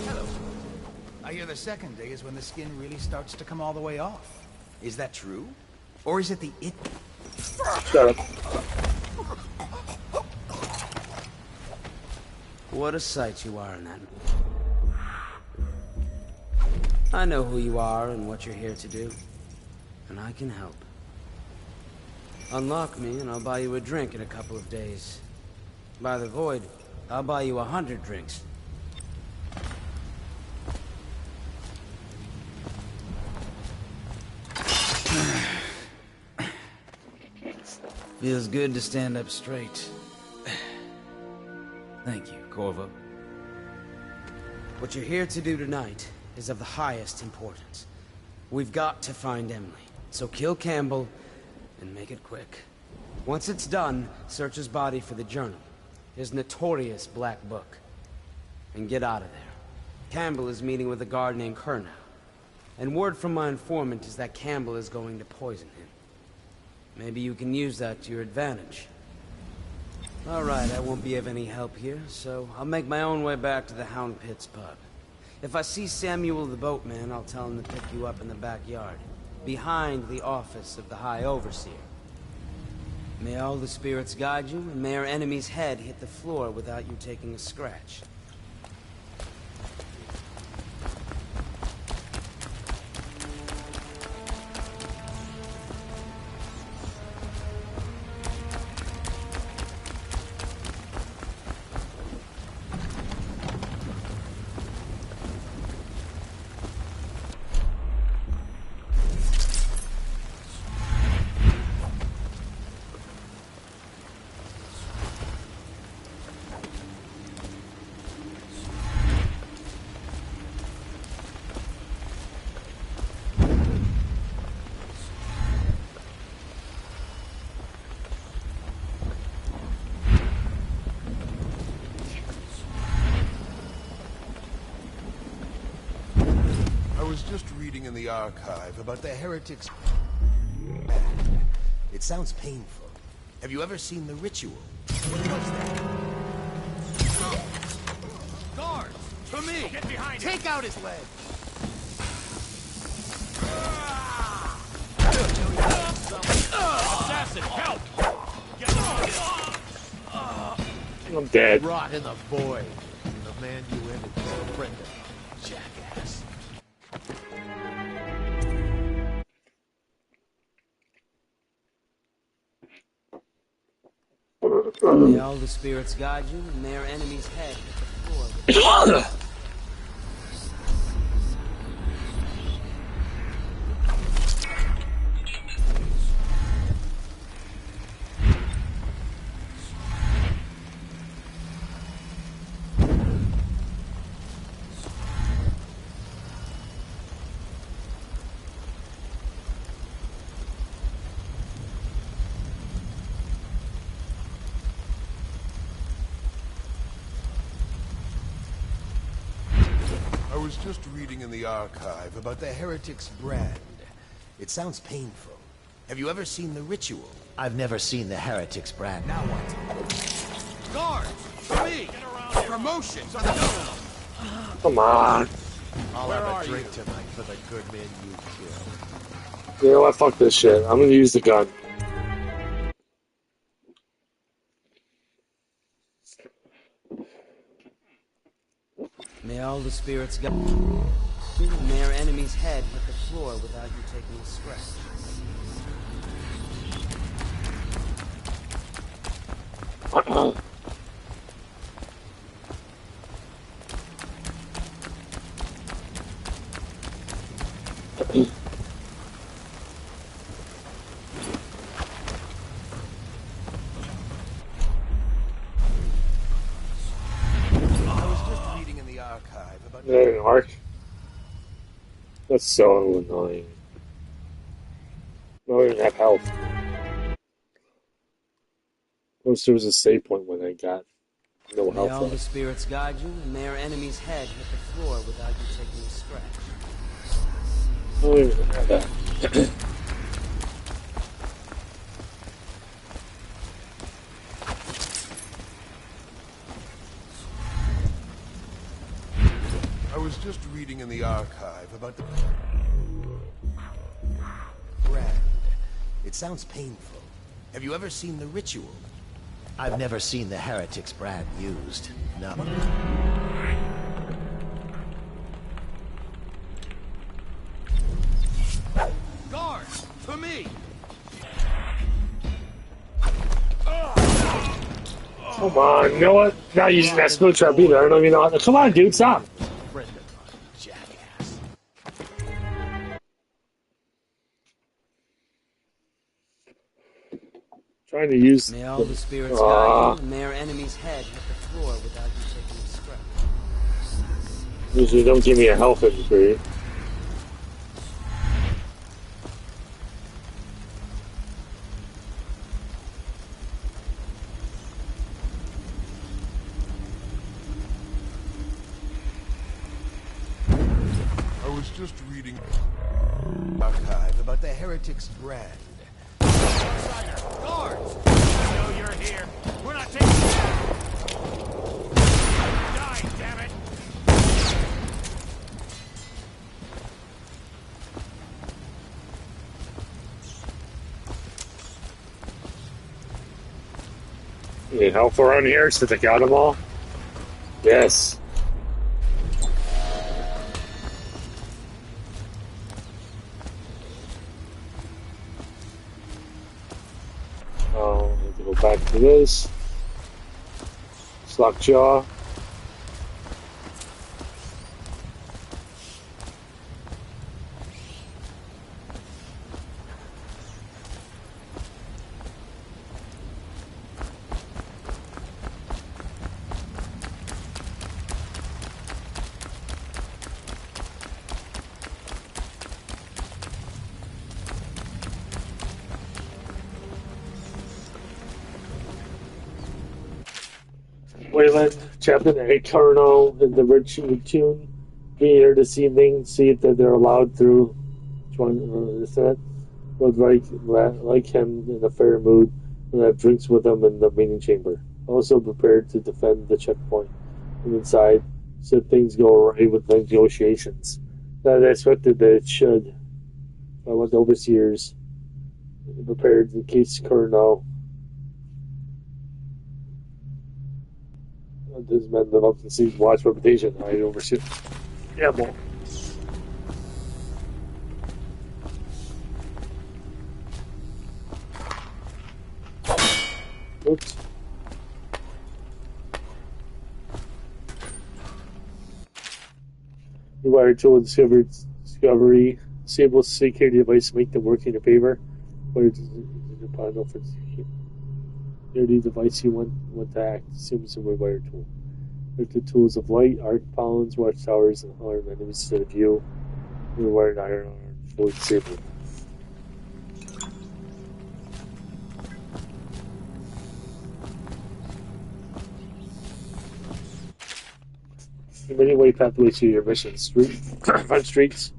Hello. I hear the second day is when the skin really starts to come all the way off. Is that true? Or is it the it? Shut up. What a sight you are in that. I know who you are and what you're here to do, and I can help. Unlock me and I'll buy you a drink in a couple of days. By the Void, I'll buy you 100 drinks. Feels good to stand up straight. Thank you, Corvo. What you're here to do tonight is of the highest importance. We've got to find Emily, so kill Campbell and make it quick. Once it's done, search his body for the journal, his notorious black book, and get out of there. Campbell is meeting with a guard named Kernow, and word from my informant is that Campbell is going to poison him. Maybe you can use that to your advantage. Alright, I won't be of any help here, so I'll make my own way back to the Hound Pits pub. If I see Samuel the boatman, I'll tell him to pick you up in the backyard, behind the office of the High Overseer. May all the spirits guide you, and may our enemy's head hit the floor without you taking a scratch. I was just reading in the archive about the heretics. It sounds painful. Have you ever seen the ritual? What was that? Guards! To me! Get behind him! Take out his leg! Assassin, help! I'm dead. Rot in the void. The man you ended is a friend of jackass. May all the spirits guide you, and may our enemy's head hit the floor with I was just reading in the archive about the heretic's brand. It sounds painful. Have you ever seen the ritual? I've never seen the heretic's brand. Now what? Guards! For me! Promotions on the double! Come on. I'll have a drink tonight for the good men you killed. You know what? Fuck this shit. I'm gonna use the gun. May all the spirits guide you, and may our enemy's head hit the floor without you taking a scratch. That didn't work. That's so annoying. I don't even have health. Most there was a save point when I got no May health all the left. spirits guide you, and may your enemy's head hit the floor without you taking a scratch. Oh, I even have that. I was just reading in the archive about the brand. It sounds painful. Have you ever seen the ritual? I've never seen the Heretics brand used. No. Guards! To me! Come on, you know what? Not using that split trap either. I don't even know. Come on, dude, stop. Jackass. Trying to use. May all the spirits guide you, and may your enemy's head hit the floor without you taking a scratch. Usually don't give me a health injury. I was just reading archive about the Heretics brand. Guards! I know you're here. We're not taking you down. Die, damn it! Need help around here since I got them all? Yes. Oh, I have to go back to this. Slackjaw. Wayland, Chaplain, and Colonel in the ritual tune. Be here this evening. See that they're allowed through. Is that? Would like him in a fair mood and have drinks with him in the meeting chamber. Also prepared to defend the checkpoint from inside, so things go awry with negotiations. That I expected that it should. I went to overseers prepared in case Colonel. Does men live up to the season's watch reputation? I oversee. Campbell. Oops. Rewired tool discovery. Disable security device to make them work in your favor. What is the final for security device you want to act? Assumes a rewired tool. With the tools of light, arc pounds, watchtowers, and alarm enemies to the view. Rewired iron arm, fully disabled. Many way pathways to your mission. Front streets,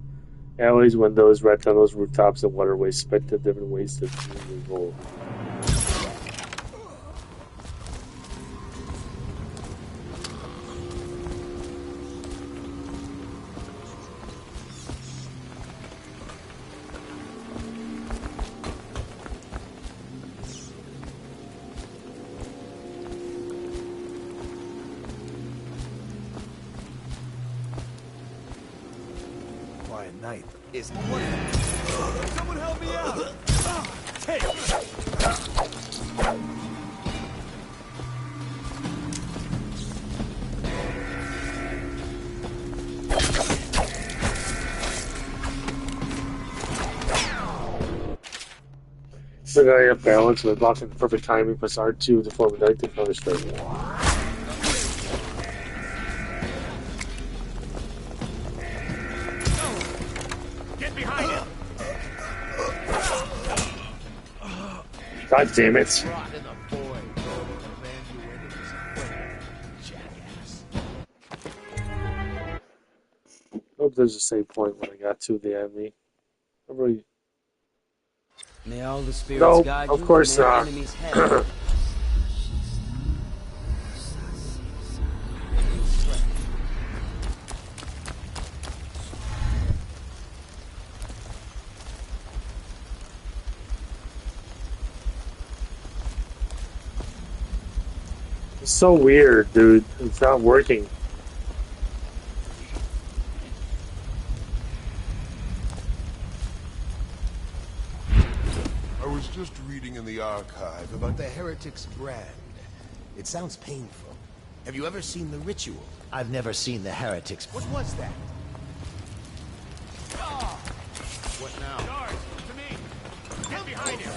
alleyways, windows, red tunnels, rooftops, and waterways. Expected different ways to move your goal. Night is someone help me out! Take So I have balance with blocking the perfect timing plus R2 to form a night to counter strike. God damn it. hope there's a save point when I got to the enemy. Everybody... May all the spirits No, guide of you course from their not. enemy's head. It's so weird, dude. It's not working. I was just reading in the archive about the heretic's brand. It sounds painful. Have you ever seen the ritual? I've never seen the heretics. What was that? What now? Guards, to me! Get behind him!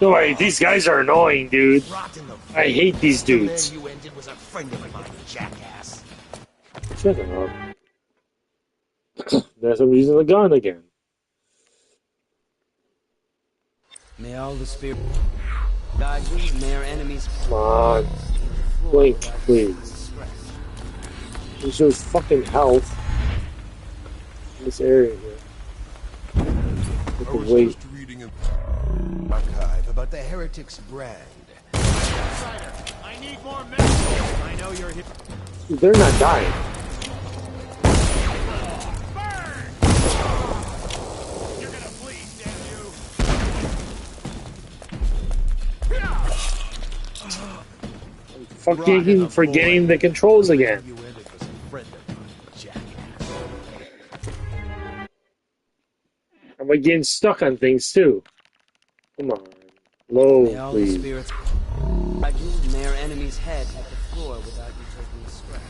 No way, these guys are annoying, dude. I hate these dudes. The man you ended was a friend of mine, jackass. Shut up. That's I'm using the gun again. May all the spirits guide you from their enemy's Come on. Blink, please. It shows fucking health in this area here. I was just reading in the archive about the heretic's brand. I need more men! I know you're here. They're not dying. You're gonna bleed, damn you! Fucking forgetting the controls again. You ended was a friend of mine, jackass. I'm like getting stuck on things too. Come on. Low, May all the please. spirits guide you from their enemy's head at the floor without you taking a scratch.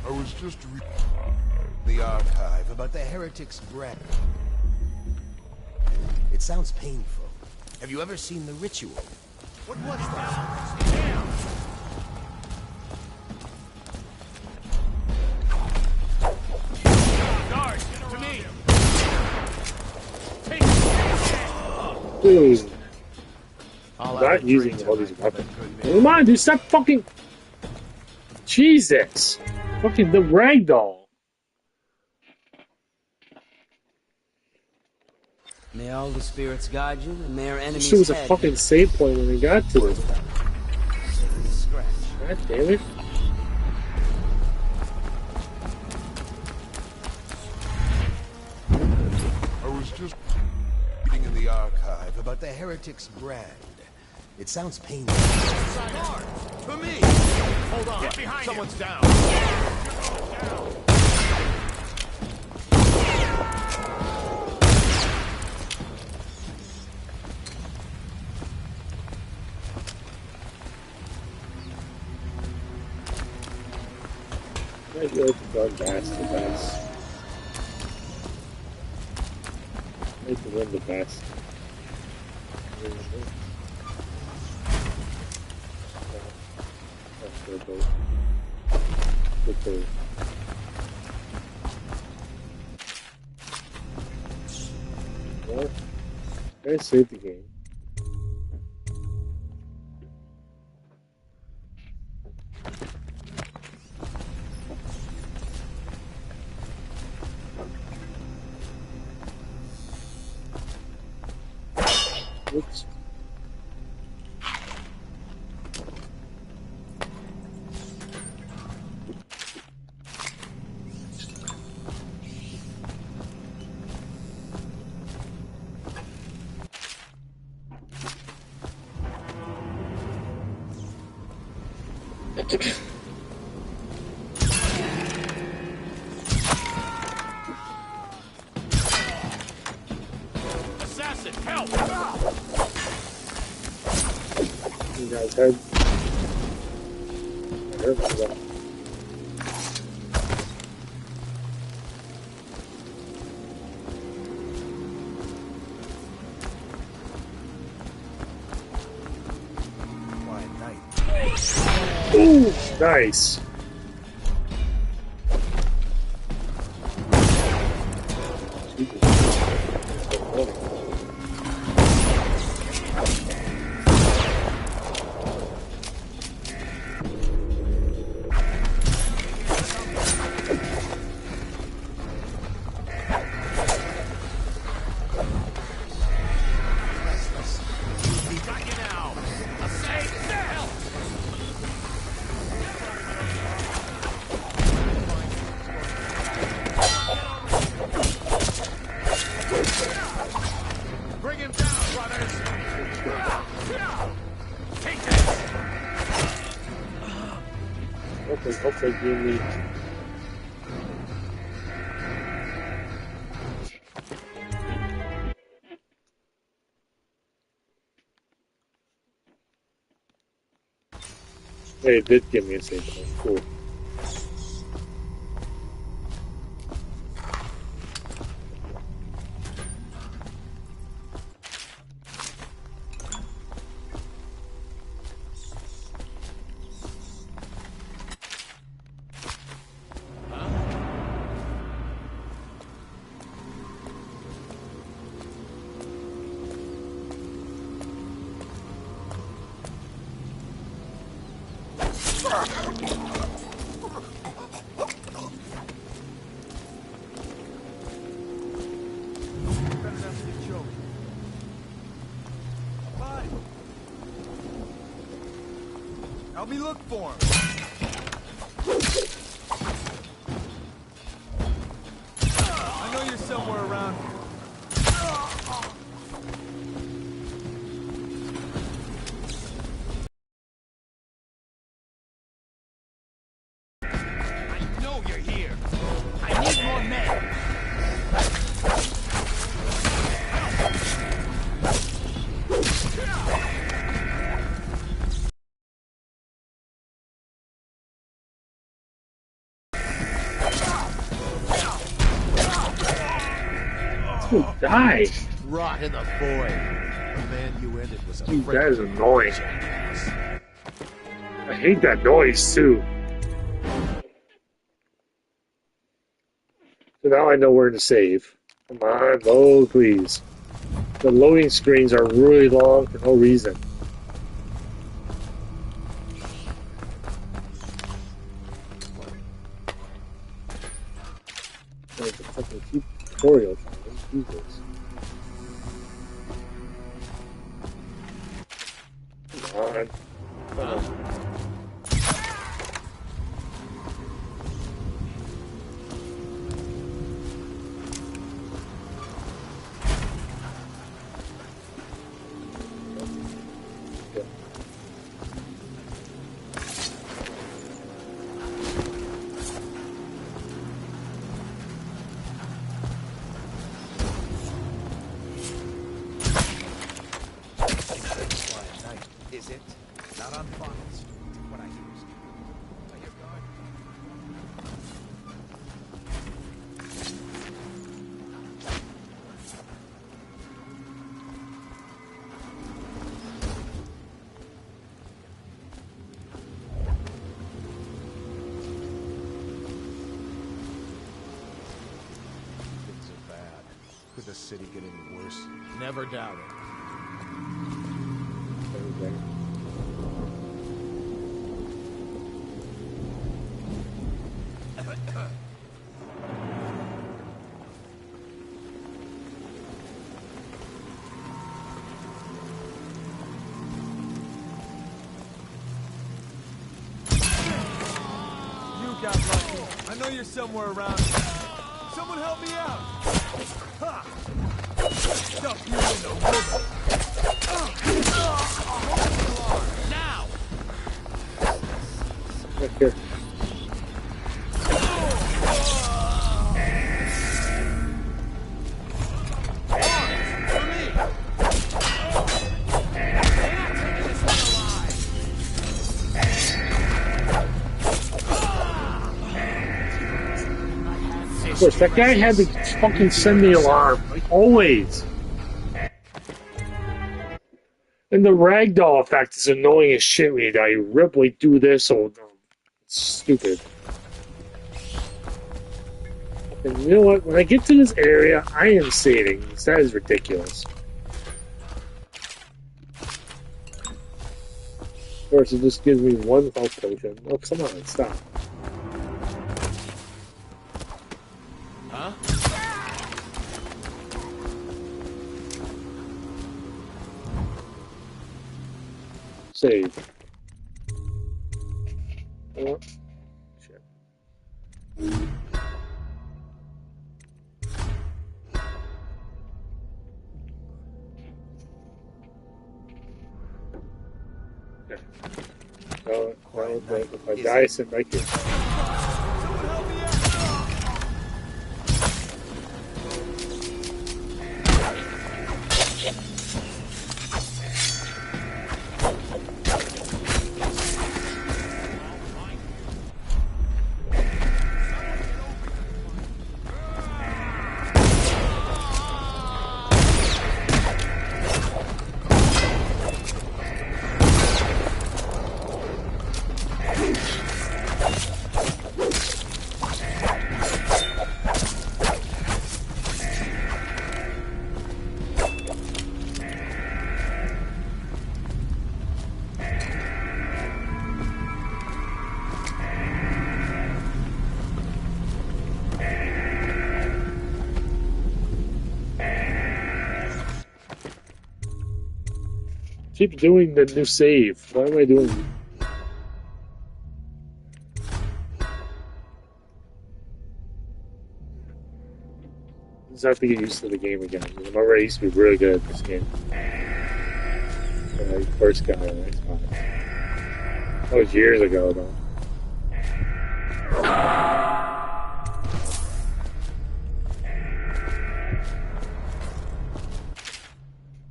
I was just reading the archive about the heretic's brand. It sounds painful. Have you ever seen the ritual? What was that? Guards, to me! Dude. Not using all these weapons. Come on, dude, stop fucking... Jesus. Fucking the ragdoll. May all the spirits guide you and their This enemy's shit was a head fucking save point when we got to it. taking a scratch. God damn it. I was just reading in the archive about the heretic's brand. It sounds painful. Guards, to me! Hold on, get behind someone's down! I feel like the dog bastard the best. I like to win the best. That's their boat. Good boat. Well, I saved the game. Oops. Assassin, help! You guys heard? I heard that. Quiet night. Ooh, nice. Hopefully give me... Hey, it did give me a save point. Cool. Help me look for him. I know you're somewhere around here. I know you're here. I need more men. Die! Rot in the void. The man you ended was a Dude, that is annoying. I hate that noise too. So now I know where to save. Come on, load, please. The loading screens are really long for no reason. Like the fucking tutorial time. Jesus. Come on. Come on. Is it? Not on funds. What I used. Are you going? Things are bad. Could the city get any worse? Never doubt it. You got lucky. I know you're somewhere around here. Someone help me out. Ha! Stuff you in the river. Now! Right here. Of course, that guy had to fucking send the alarm. Like, always. And the ragdoll effect is annoying as shit when you die. You Ripley do this, or it's stupid. And you know what? When I get to this area, I am saving. That is ridiculous. Of course, it just gives me one health potion. Oh, come on, stop. Huh? Save. Oh, shit. Okay. So, if I die, sit back here. Keep doing the new save. Why am I doing? I just have to get used to the game again. I remember I used to be really good at this game. When I first got it, that was years ago, though.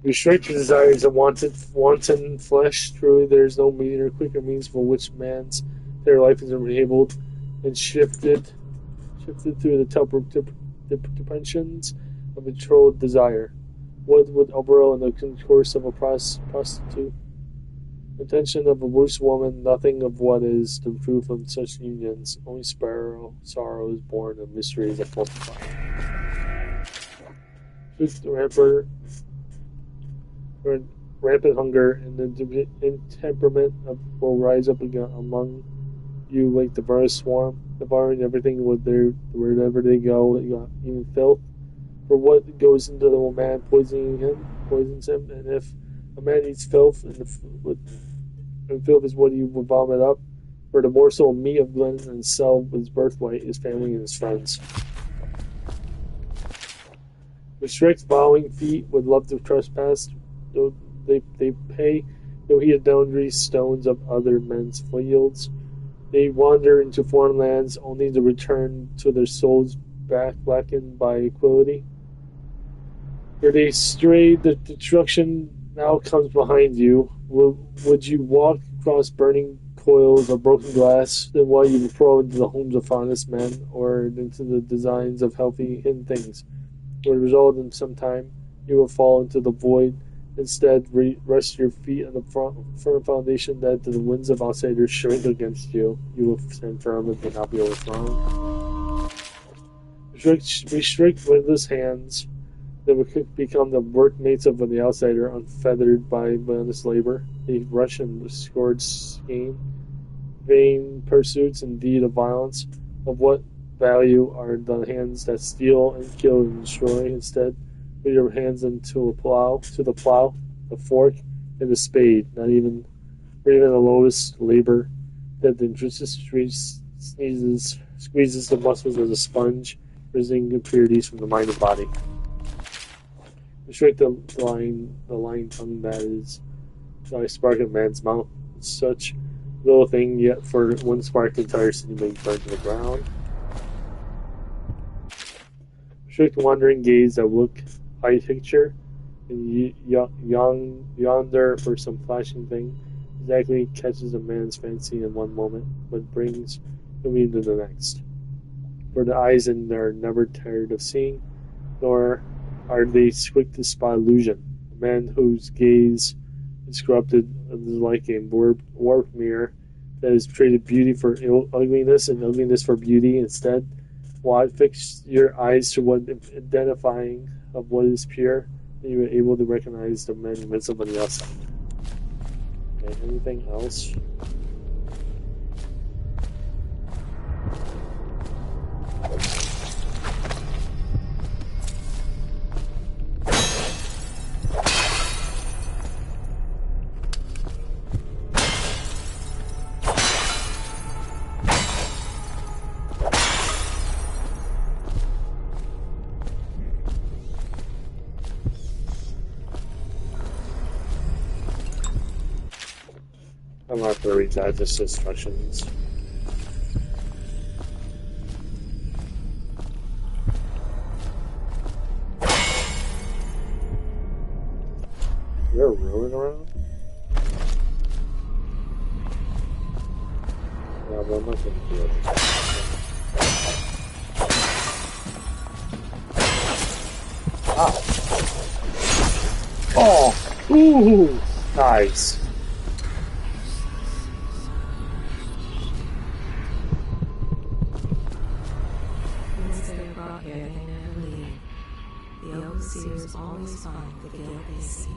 Restrict the desires of wanton flesh. Truly, there is no meaner or quicker means for which man's their life is enabled and shifted through the depressions of controlled desire. What would Alvaro in the concourse of a prostitute? The intention of a loose woman, nothing of what is the proof of such unions. Only sorrow is born of mysteries that multiply. Truth the rampant hunger and the temperament will rise up again among you like the virus swarm, devouring everything wherever they go, even filth. For what goes into the man poisons him, and if a man eats filth, and filth is what he will vomit up, for the morsel of meat of Glenn and sell his birthright, his family, and his friends. Restrict bowing feet would love to trespass, though they pay, though he had boundary stones of other men's fields. They wander into foreign lands only to return to their souls back blackened by equality. Where they stray, the destruction now comes behind you. Would you walk across burning coils of broken glass, then while you crawl into the homes of honest men, or into the designs of healthy hidden things? Would result in some time you will fall into the void. Instead, rest your feet on the firm foundation that the winds of outsiders shrink against you. You will stand firm and not be overthrown. Restrict windless hands that would become the workmates of the outsider, unfeathered by honest labor. They rush and discord scheme, vain pursuits, and deed of violence. Of what value are the hands that steal and kill and destroy? Instead, put your hands into the plow, the fork, and the spade. Not even the lowest labor that the intricacies squeezes the muscles as a sponge, raising impurities from the mind and body. Restrict the lying tongue that is a spark of man's mouth. Such little thing, yet for one spark the entire city may burn to the ground. Restrict the wandering gaze that look high picture and yonder for some flashing thing exactly catches a man's fancy in one moment, but brings him into the next. For the eyes in there are never tired of seeing, nor are they quick to spot illusion. A man whose gaze is corrupted is like a warped mirror that has traded beauty for ugliness and ugliness for beauty instead. While fix your eyes to what identifying of what is pure, and you are able to recognize the man invincible on the outside. Okay, anything else? I'm not going to read that, just instructions. Is there a ruin around? No, I'm not going to do it. Ah. Oh! Ooh! Nice. Once they're brought here, they never leave. The overseers always find the guilt they see.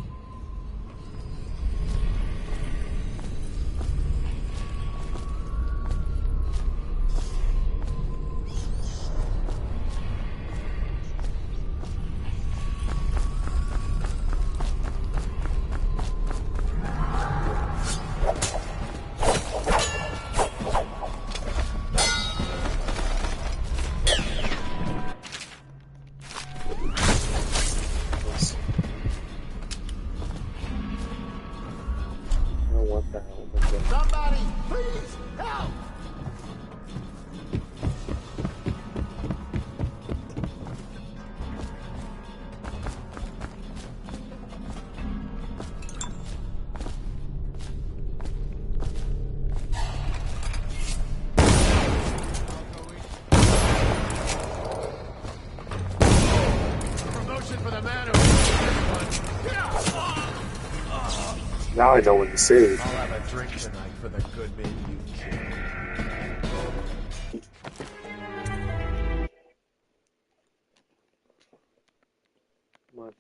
Somebody, please, help! Promotion for the man who Now I know when to save. I'll have a drink tonight for the good men you killed. Come on.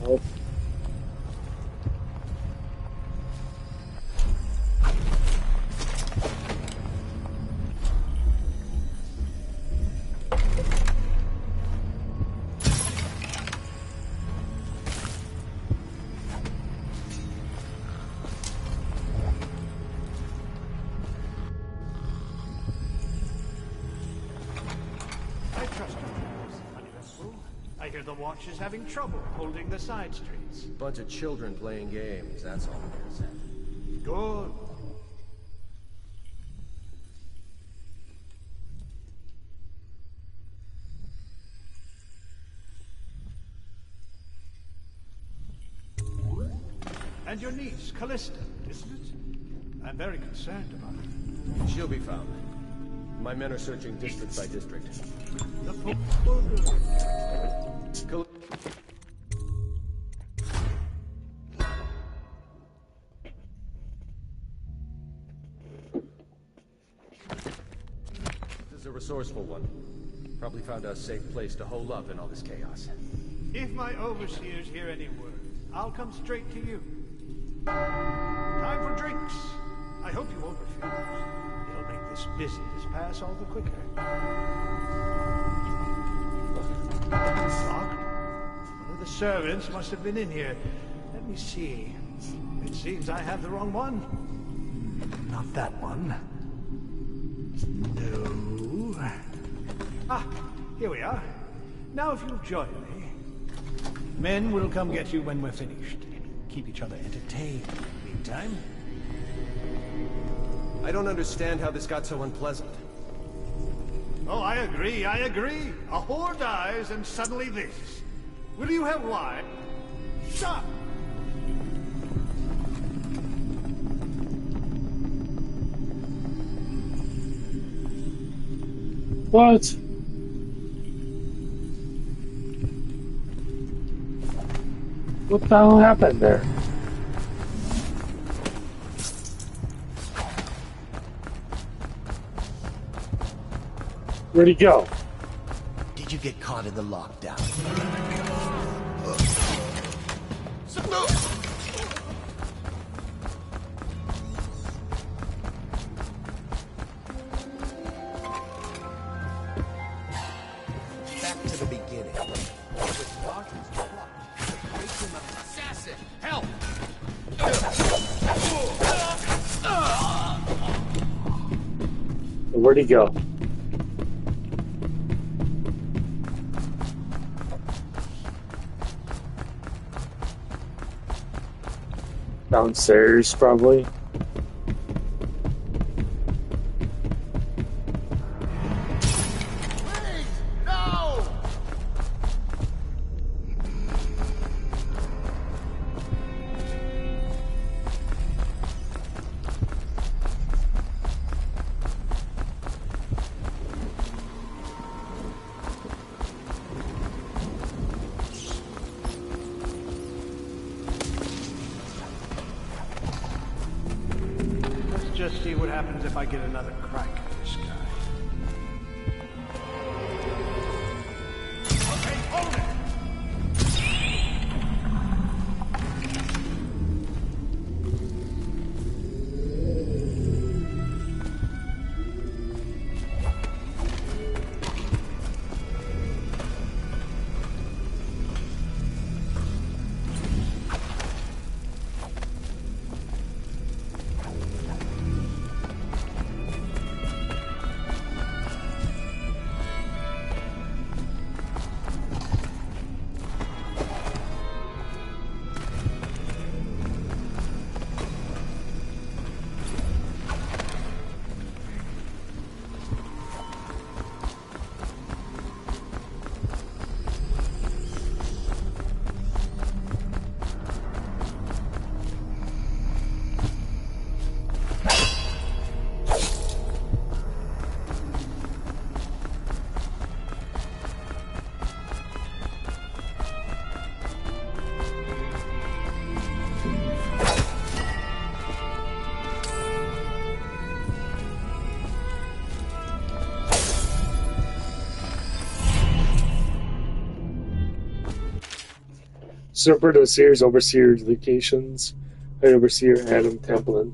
Oh. I trust you. I hear the Watch is having trouble holding the side streets. Bunch of children playing games, that's all it is. Good. And your niece, Callista, isn't it? I'm very concerned about her. She'll be found. My men are searching district by district. This is a resourceful one. Probably found a safe place to hole up in all this chaos. If my overseers hear any word, I'll come straight to you. Time for drinks. I hope you won't refuse. It'll make this business pass all the quicker. Locked? One of the servants must have been in here. Let me see. It seems I have the wrong one. Not that one. No. Ah, here we are. Now if you'll join me. Men will come get you when we're finished. Keep each other entertained in the meantime. I don't understand how this got so unpleasant. Oh, I agree, I agree. A whore dies and suddenly this. Will you have wine? Stop! What? What the hell happened there? Where'd he go? Did you get caught in the lockdown? Back to the beginning. With Martin's plot, the victim of assassin. Help! Where'd he go? Downstairs, probably. Just see what happens if I get another crack at this guy. Okay, hold it! Serpent of Seers, Overseer locations. High Overseer Adam Templin.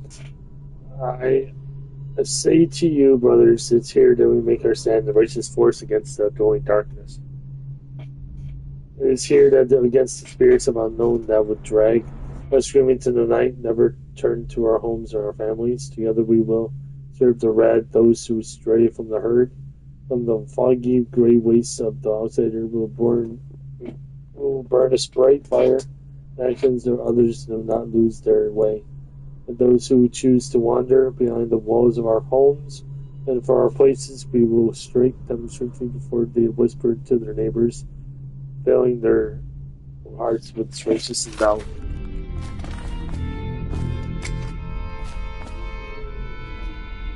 I say to you, brothers, it's here that we make our stand, the righteous force against the growing darkness. It is here that against the spirits of unknown that would drag us screaming to the night, never turn to our homes or our families. Together we will serve the red, those who stray from the herd. From the foggy gray wastes of the outsider will burn a bright fire. Actions of others do not lose their way. And those who choose to wander behind the walls of our homes and for our places, we will strike them strictly before they whisper to their neighbors, filling their hearts with righteous and doubt.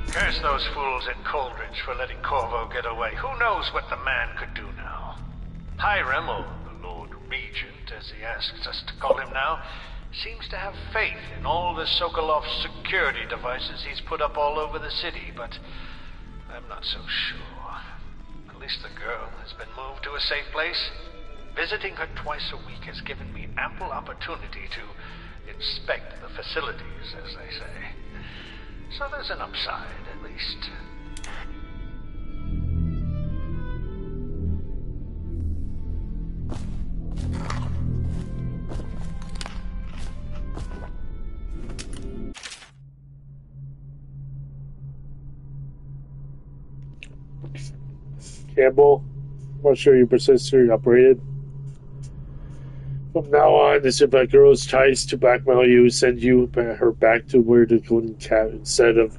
Curse those fools at Coldridge for letting Corvo get away. Who knows what the man could do now? Hiram, or the Lord Regent, as he asks us to call him now, seems to have faith in all the Sokolov security devices he's put up all over the city, but I'm not so sure. At least the girl has been moved to a safe place. Visiting her twice a week has given me ample opportunity to inspect the facilities, as they say. So there's an upside, at least. Campbell, I'm not sure your persistent operated. From now on, this if that girl tries to blackmail you, send you her back to where the golden cat instead of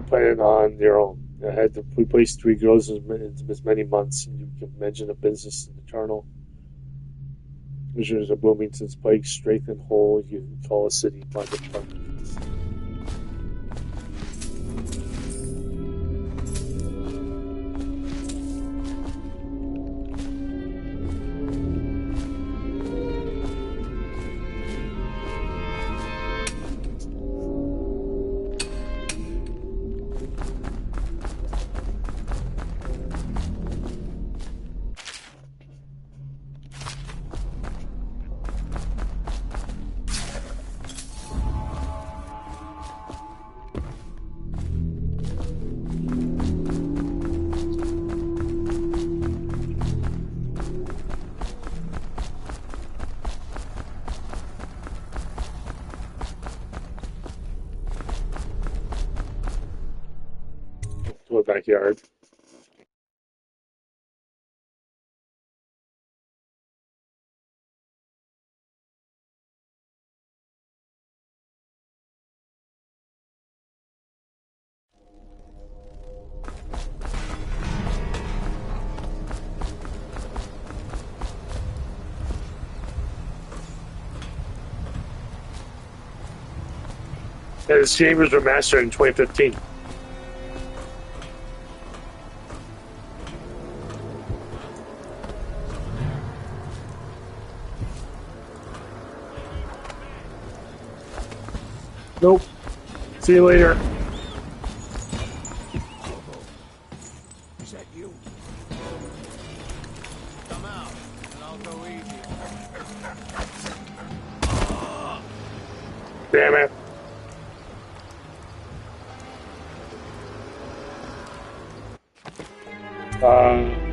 planning on your own. I had to replace 3 girls in as many months, and you can imagine a business in eternal. Visions of Bloomington's Pike, straight and whole, you can call a city by the department. backyard. And his chambers were mastered in 2015. Nope. See you later. Is that you? Come out, and I'll go easy. Damn it.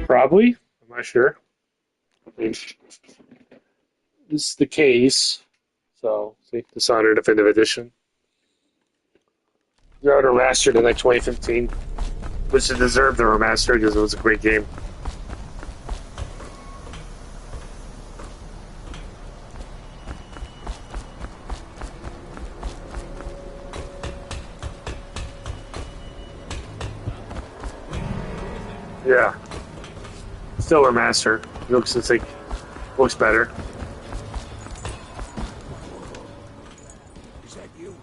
Probably. I'm not sure. This is the case. So, see, Dishonored Definitive Edition. They were remastered in like 2015, which it deserved the remaster because it was a great game. Yeah. Still remaster. Looks better. Is that you?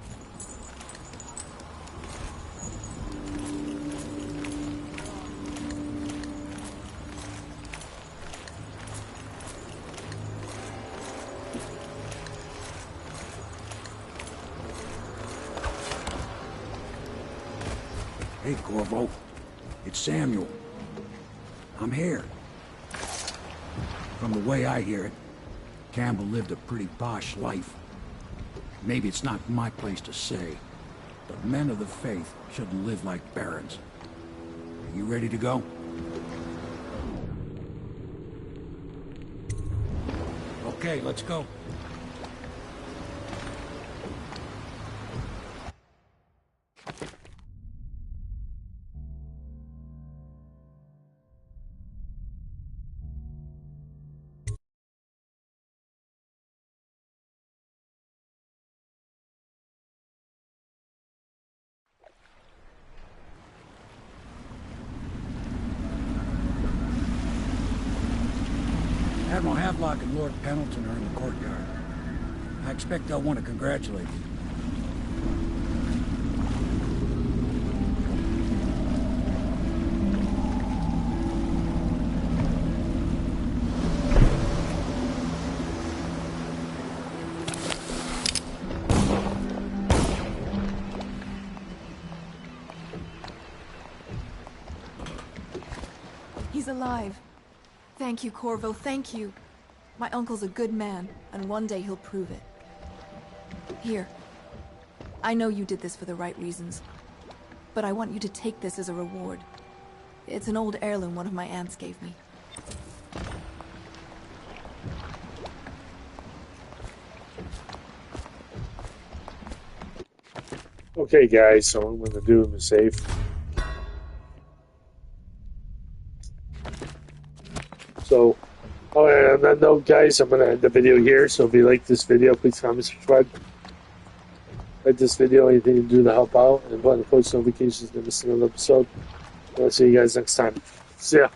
Hey, Corvo. It's Samuel. I'm here. From the way I hear it, Campbell lived a pretty posh life. Maybe it's not my place to say, but men of the faith shouldn't live like barons. Are you ready to go? Okay, let's go. Admiral Havelock and Lord Pendleton are in the courtyard. I expect they'll want to congratulate you. He's alive. Thank you, Corvo, thank you. My uncle's a good man, and one day he'll prove it. Here. I know you did this for the right reasons, but I want you to take this as a reward. It's an old heirloom one of my aunts gave me. Okay, guys, so what I'm going to do is save. So, and on that note, guys, I'm going to end the video here. So if you like this video, please comment, subscribe. Like this video, anything you do to help out, and button post notifications to miss another episode. I'll see you guys next time. See ya.